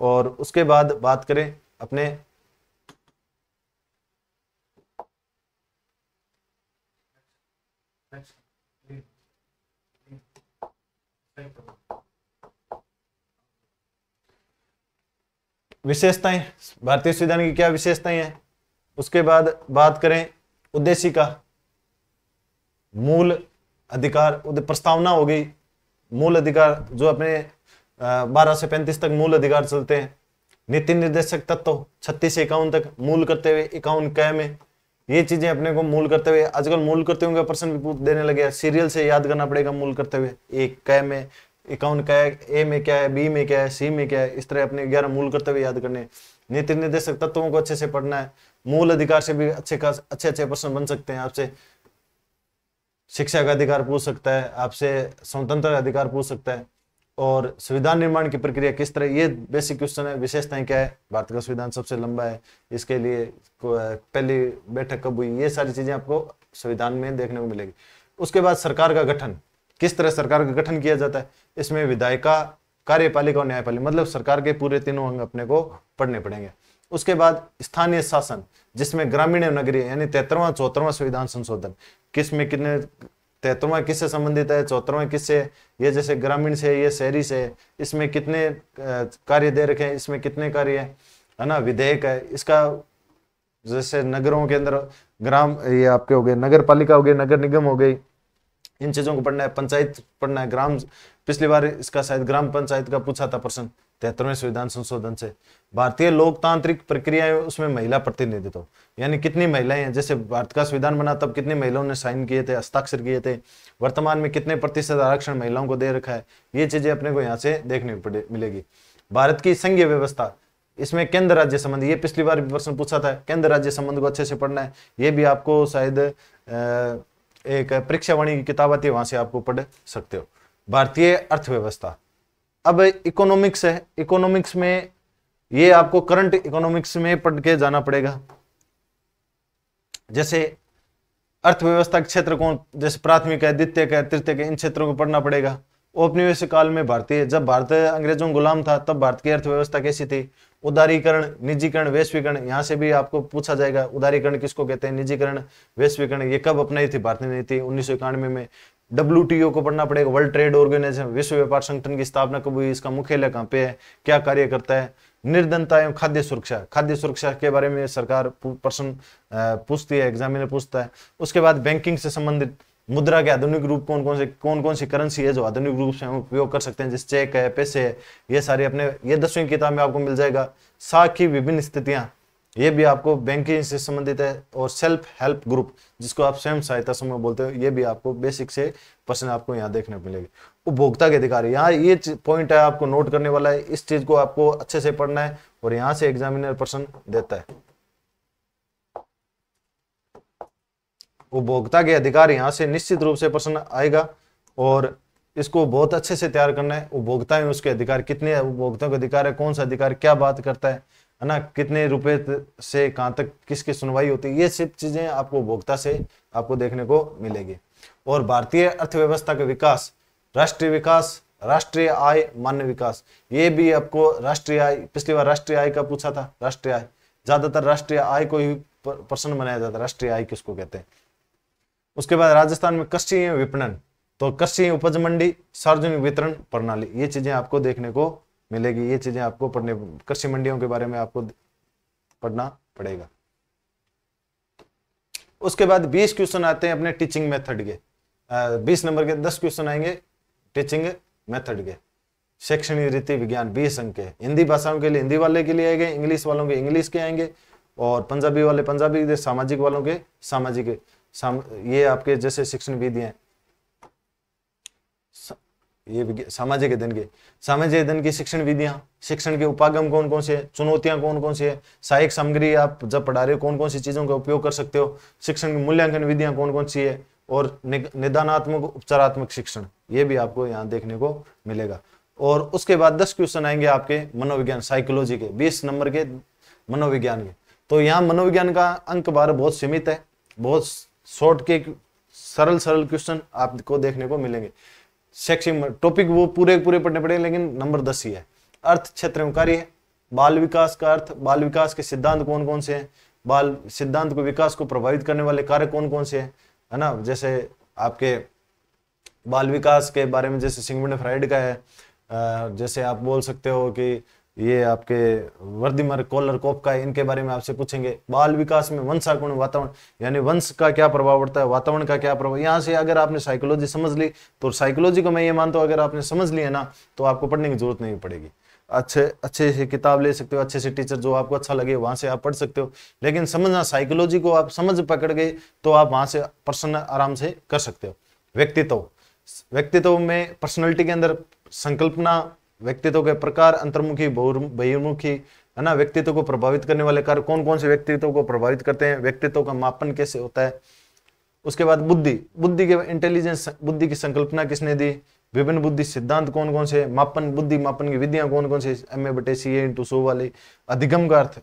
और उसके बाद बात करें अपने विशेषताएं, भारतीय संविधान की क्या विशेषताएं हैं। उसके बाद बात करें उद्देशिका, मूल अधिकार, प्रस्तावना हो गई, मूल अधिकार जो अपने 12 से 35 तक मूल अधिकार चलते हैं। नीति निर्देशक तत्व 36 से 51 तक, मूल करते हुए 51 क में, ये चीजें अपने को मूल करते हुए, आजकल मूल करते हुए प्रश्न भी देने लगे, सीरियल से याद करना पड़ेगा मूल करते हुए, एक क में 51 का है, ए में क्या है, बी में क्या है, सी में क्या है, इस तरह अपने 11 मूल कर्तव्य याद करने। नीति निर्देशक तत्वों को अच्छे से पढ़ना है। मूल अधिकार से भी अच्छे प्रश्न बन सकते हैं आपसे। शिक्षा का अधिकार पूछ सकता है आपसे, स्वतंत्र अधिकार पूछ सकता है, और संविधान निर्माण की प्रक्रिया किस तरह, ये बेसिक क्वेश्चन है। विशेषताएं क्या है, भारत का संविधान सबसे लंबा है, इसके लिए पहली बैठक कब हुई, ये सारी चीजें आपको संविधान में देखने को मिलेगी। उसके बाद सरकार का गठन, किस तरह सरकार का गठन किया जाता है, इसमें विधायिका, कार्यपालिका और न्यायपालिका, मतलब सरकार के पूरे तीनों अंग अपने को पढ़ने पड़ेंगे। उसके बाद स्थानीय शासन, जिसमें ग्रामीण एवं नगरीय यानी 73वां 74वां संविधान संशोधन, किसमें कितने 73वां किससे संबंधित है, 74वां किससे, ये जैसे ग्रामीण से, ये शहरी से, इसमें कितने कार्य दे रखे हैं, इसमें कितने कार्य है ना, विधेयक है इसका। जैसे नगरों के अंदर ग्राम, ये आपके हो गए नगर पालिका हो गई, नगर निगम हो गई, इन चीजों को पढ़ना है। पंचायत पढ़ना है, ग्राम, पिछली बार इसका शायद ग्राम पंचायत का पूछा था प्रश्न 73वें संविधान संशोधन से। भारतीय लोकतांत्रिक प्रक्रियाएं, उसमें महिला प्रतिनिधित्व यानी कितनी महिलाएं हैं, जैसे भारत का संविधान बना तब कितनी महिलाओं ने साइन किए थे, हस्ताक्षर किए थे, वर्तमान में कितने प्रतिशत आरक्षण महिलाओं को दे रखा है, ये चीजें अपने को यहाँ से देखने मिलेगी। भारत की संघीय व्यवस्था, इसमें केंद्र राज्य संबंध, ये पिछली बार भी प्रश्न पूछा था, केंद्र राज्य संबंध को अच्छे से पढ़ना है। ये भी आपको शायद एक परीक्षा वाणी की किताब आती है, वहां से आपको पढ़ सकते हो। भारतीय अर्थव्यवस्था, अब इकोनॉमिक्स है, इकोनॉमिक्स में ये आपको करंट इकोनॉमिक्स में पढ़ के जाना पड़ेगा। जैसे अर्थव्यवस्था के क्षेत्र कौन, जैसे प्राथमिक है, द्वितीयक है, तृतीयक है, इन क्षेत्रों को पढ़ना पड़ेगा। औपनिवेशिक काल में भारतीय, जब भारत अंग्रेजों का गुलाम था तब भारत की अर्थव्यवस्था कैसी थी, उदारीकरण, निजीकरण, वैश्वीकरण, यहाँ से भी आपको पूछा जाएगा उदारीकरण किसको कहते हैं, निजीकरण, वैश्वीकरण, ये कब अपनाई थी भारतीय नीति 1991 में। WTO को पढ़ना पड़ेगा, वर्ल्ड ट्रेड ऑर्गेनाइजेशन, विश्व व्यापार संगठन की स्थापना कब हुई, इसका मुख्यालय कहाँ पे है, क्या कार्य करता है। निर्धनता एवं खाद्य सुरक्षा, खाद्य सुरक्षा के बारे में सरकार प्रश्न पूछती है, एग्जामिनर पूछता है। उसके बाद बैंकिंग से संबंधित, मुद्रा के आधुनिक रूप कौन कौन सी करेंसी है जो आधुनिक रूप से हम उपयोग कर सकते हैं, जैसे चेक है, पैसे है, ये सारे अपने, ये 10वीं किताब में आपको मिल जाएगा। साख की विभिन्न स्थितियां, ये भी आपको बैंकिंग से संबंधित है। और सेल्फ हेल्प ग्रुप, जिसको आप स्वयं सहायता समूह बोलते हो, ये भी आपको बेसिक से प्रश्न आपको यहाँ देखने को मिलेगा। उपभोक्ता के अधिकार, यहाँ ये पॉइंट है आपको नोट करने वाला है, इस चीज को आपको अच्छे से पढ़ना है और यहाँ से एग्जामिनर प्रश्न देता है। उपभोक्ता के अधिकार, यहाँ से निश्चित रूप से प्रश्न आएगा और इसको बहुत अच्छे से तैयार करना है। उपभोक्ता में उसके अधिकार कितने, उपभोक्ता के अधिकार है, कौन सा अधिकार क्या बात करता है ना, कितने रुपए से कहाँ तक किसकी सुनवाई होती है, ये सब चीजें आपको उपभोक्ता से आपको देखने को मिलेगी। और भारतीय अर्थव्यवस्था का विकास, राष्ट्रीय विकास, राष्ट्रीय आय, मानव विकास, ये भी आपको राष्ट्रीय आय, पिछली बार राष्ट्रीय आय का पूछा था, राष्ट्रीय आय, ज्यादातर राष्ट्रीय आय को ही प्रश्न बनाया जाता है, राष्ट्रीय आय किसको कहते हैं। उसके बाद राजस्थान में कृषि विपणन, तो कृषि उपज मंडी, सार्वजनिक वितरण प्रणाली, ये चीजें आपको देखने को मिलेगी। ये चीजें आपको पढ़ने, कृषि मंडियों के बारे में आपको पढ़ना पड़ेगा। उसके बाद 20 क्वेश्चन आते हैं अपने टीचिंग मेथड के, 20 नंबर के 10 क्वेश्चन आएंगे टीचिंग मेथड के। शैक्षणिक रीति विज्ञान 20 अंक के, हिंदी भाषाओं के लिए हिंदी वाले के लिए आएंगे, इंग्लिश वालों के इंग्लिश के आएंगे, और पंजाबी वाले पंजाबी के, सामाजिक वालों के सामाजिक ये आपके जैसे शिक्षण विधियां, ये सामाजिक अध्ययन के, सामाजिक अध्ययन की शिक्षण विधियां, शिक्षण के उपागम कौन कौन से है, चुनौतियां कौन कौन सी है, सहायक सामग्री आप जब पढ़ा रहे हो कौन कौन सी चीजों का उपयोग कर सकते हो, शिक्षण की मूल्यांकन विधियां कौन कौन सी है, और निदानात्मक उपचारात्मक शिक्षण, ये भी आपको यहाँ देखने को मिलेगा। और उसके बाद 10 क्वेश्चन आएंगे आपके मनोविज्ञान, साइकोलॉजी के, 20 नंबर के मनोविज्ञान के। तो यहाँ मनोविज्ञान का अंक भार बहुत सीमित है, बहुत शॉर्ट के सरल क्वेश्चन आपको देखने को मिलेंगे। शैक्षिक टॉपिक वो पूरे पढ़ने पड़ेंगे, लेकिन नंबर 10 ही है। अर्थ क्षेत्र में कार्य, बाल विकास का अर्थ, बाल विकास के सिद्धांत कौन कौन से हैं, बाल सिद्धांत को विकास को प्रभावित करने वाले कार्य कौन कौन से हैं, है ना। जैसे आपके बाल विकास के बारे में जैसे सिगमंड फ्राइड का है, जैसे आप बोल सकते हो कि ये आपके वर्दिमर कोलर कोप का है, इनके बारे में आपसे पूछेंगे। बाल विकास में वंशानुगुण वातावरण, यानी वंश का क्या प्रभाव पड़ता है, वातावरण का क्या प्रभाव। यहाँ से अगर आपने साइकोलॉजी समझ ली, तो साइकोलॉजी को मैं ये मानता हूँ अगर आपने समझ लिया ना, तो आपको पढ़ने की जरूरत नहीं पड़ेगी। अच्छे से किताब ले सकते हो, अच्छे से टीचर जो आपको अच्छा लगे वहां से आप पढ़ सकते हो, लेकिन समझना, साइकोलॉजी को आप समझ पकड़ गए तो आप वहां से प्रश्न आराम से कर सकते हो। व्यक्तित्व में पर्सनैलिटी के अंदर संकल्पना, व्यक्तित्व के प्रकार, अंतर्मुखी, बहिर्मुखी, है ना, व्यक्तित्व को प्रभावित करने वाले कार्य कौन कौन से व्यक्तित्व को प्रभावित करते हैं, व्यक्तित्व का मापन कैसे होता है। उसके बाद बुद्धि, बुद्धि के इंटेलिजेंस, बुद्धि की संकल्पना किसने दी, विभिन्न बुद्धि सिद्धांत कौन कौन से, मापन, बुद्धि मापन की विधियां कौन कौन सी, MA/CA/100 वाले। अधिगम का अर्थ,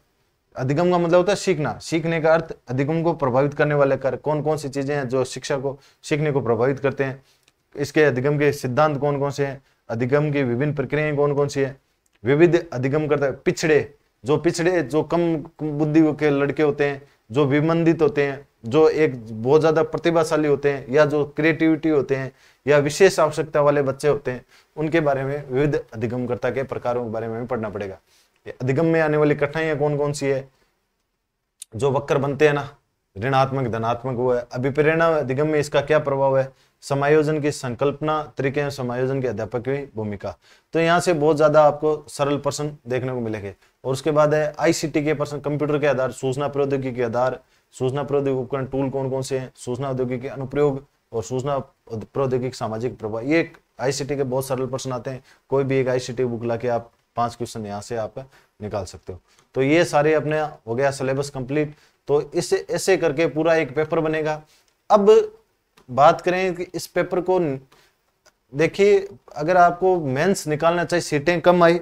अधिगम का मतलब होता है सीखना, सीखने का अर्थ अधिगम को प्रभावित करने वाले कार्य कौन कौन सी चीजें हैं जो शिक्षा को, सीखने को प्रभावित करते हैं। इसके अधिगम के सिद्धांत कौन कौन से हैं, अधिगम की विभिन्न प्रक्रियाएं कौन कौन सी है। विविध अधिगम करता है, पिछड़े, जो कम बुद्धि के लड़के होते हैं, जो विमंदित होते हैं, जो एक बहुत ज्यादा प्रतिभाशाली होते हैं, या जो क्रिएटिविटी होते हैं, या विशेष आवश्यकता वाले बच्चे होते हैं, उनके बारे में विविध अधिगमकर्ता के प्रकारों के बारे में पढ़ना पड़ेगा। अधिगम में आने वाली कठिनाइयां कौन कौन सी है, जो वक्र बनते हैं ना, ऋणात्मक धनात्मक, वो है। अभिप्रेरणा अधिगम में इसका क्या प्रभाव है, समायोजन की संकल्पना, तरीके समायोजन के अध्यापक की भूमिका। तो यहाँ से बहुत ज्यादा आपको सरल प्रश्न देखने को मिलेंगे। और उसके बाद है ICT के प्रश्न, कंप्यूटर के आधार, सूचना प्रौद्योगिकी के आधार, सूचना प्रौद्योगिकी उपकरण टूल कौन कौन से हैं, सूचना प्रौद्योगिकी अनुप्रयोग और सूचना प्रौद्योगिकी सामाजिक प्रभाव। ये ICT के बहुत सरल प्रश्न आते हैं। कोई भी एक ICT बुक लाके आप 5 क्वेश्चन यहाँ से आप निकाल सकते हो। तो ये सारे अपने हो गया सिलेबस कंप्लीट। तो इससे ऐसे करके पूरा एक पेपर बनेगा। अब बात करें कि इस पेपर को देखिए, अगर आपको मेंस निकालना चाहिए, सीटें कम आई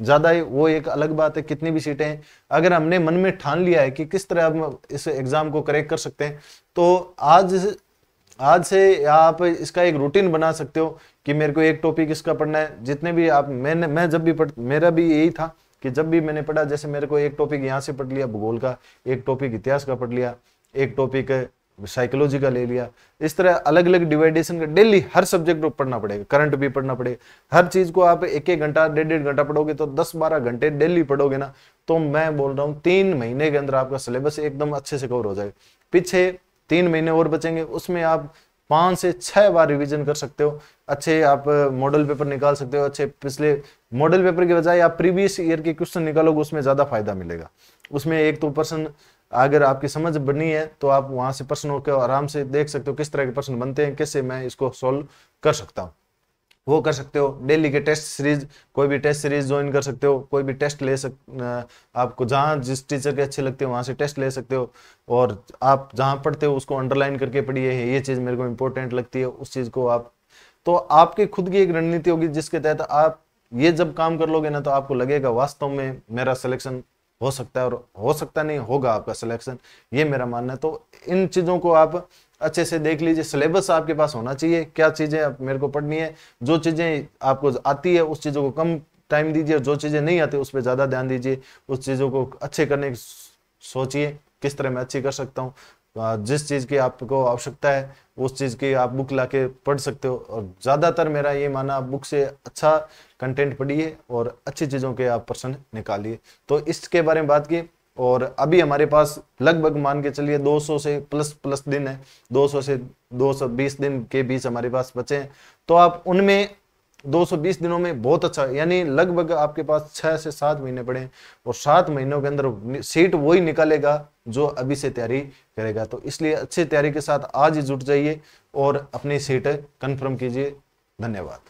ज्यादा आई वो एक अलग बात है, कितनी भी सीटें हैं, अगर हमने मन में ठान लिया है कि किस तरह हम इस एग्जाम को क्रैक कर सकते हैं, तो आज से आप इसका एक रूटीन बना सकते हो कि मेरे को एक टॉपिक इसका पढ़ना है। जितने भी आप, मैं जब भी मेरा भी यही था कि जब भी मैंने पढ़ा, जैसे मेरे को एक टॉपिक यहाँ से पढ़ लिया भूगोल का, एक टॉपिक इतिहास का पढ़ लिया, एक टॉपिक साइकोलॉजी का ले लिया, इस तरह अलग अलग डिवाइडेशन का डेली हर सब्जेक्ट को पढ़ना पड़ेगा, करंट भी पढ़ना पड़ेगा। हर चीज को आप 1-1 घंटा 1.5 घंटा पढ़ोगे तो 10-12 घंटे डेली पढ़ोगे ना, तो मैं बोल रहा हूँ 3 महीने के अंदर आपका सिलेबस एकदम अच्छे से कवर हो जाएगा। पीछे 3 महीने और बचेंगे, उसमें आप 5 से 6 बार रिवीजन कर सकते हो। अच्छे आप मॉडल पेपर निकाल सकते हो, अच्छे पिछले मॉडल पेपर के बजाय आप प्रीवियस ईयर के क्वेश्चन निकालोगे, उसमें ज्यादा फायदा मिलेगा। उसमें एक तो प्रश्न अगर आपकी समझ बनी है तो आप वहां से प्रश्न होकर आराम से देख सकते हो किस तरह के प्रश्न बनते हैं, कैसे मैं इसको सॉल्व कर सकता हूँ, वो कर सकते हो। डेली के टेस्ट सीरीज, कोई भी टेस्ट सीरीज ज्वाइन कर सकते हो, कोई भी टेस्ट ले आपको जहाँ जिस टीचर के अच्छे लगते हो वहां से टेस्ट ले सकते हो। और आप जहाँ पढ़ते हो उसको अंडरलाइन करके पढ़िए, ये चीज मेरे को इंपॉर्टेंट लगती है, उस चीज को आप, तो आपकी खुद की एक रणनीति होगी जिसके तहत आप ये जब काम कर लोगे ना, तो आपको लगेगा वास्तव में मेरा सिलेक्शन हो सकता है, और हो सकता नहीं होगा आपका सिलेक्शन, ये मेरा मानना है। तो इन चीजों को आप अच्छे से देख लीजिए। सिलेबस आपके पास होना चाहिए, क्या चीजें आप मेरे को पढ़नी है, जो चीजें आपको आती है उस चीजों को कम टाइम दीजिए, जो चीजें नहीं आती उस पर ज्यादा ध्यान दीजिए, उस चीजों को अच्छे करने की सोचिए किस तरह मैं अच्छी कर सकता हूँ। जिस चीज की आपको आवश्यकता है उस चीज की आप बुक लाके पढ़ सकते हो। और ज्यादातर मेरा ये माना, आप बुक से अच्छा कंटेंट पढ़िए और अच्छी चीजों के आप प्रश्न निकालिए। तो इसके बारे में बात की। और अभी हमारे पास लगभग मान के चलिए 200 से प्लस दिन है, 200 से 220 दिन के बीच हमारे पास बचे हैं। तो आप उनमें 220 दिनों में बहुत अच्छा, यानी लगभग आपके पास 6 से 7 महीने पड़े हैं, और 7 महीनों के अंदर सीट वही निकालेगा जो अभी से तैयारी करेगा। तो इसलिए अच्छी तैयारी के साथ आज ही जुट जाइए और अपनी सीट कंफर्म कीजिए। धन्यवाद।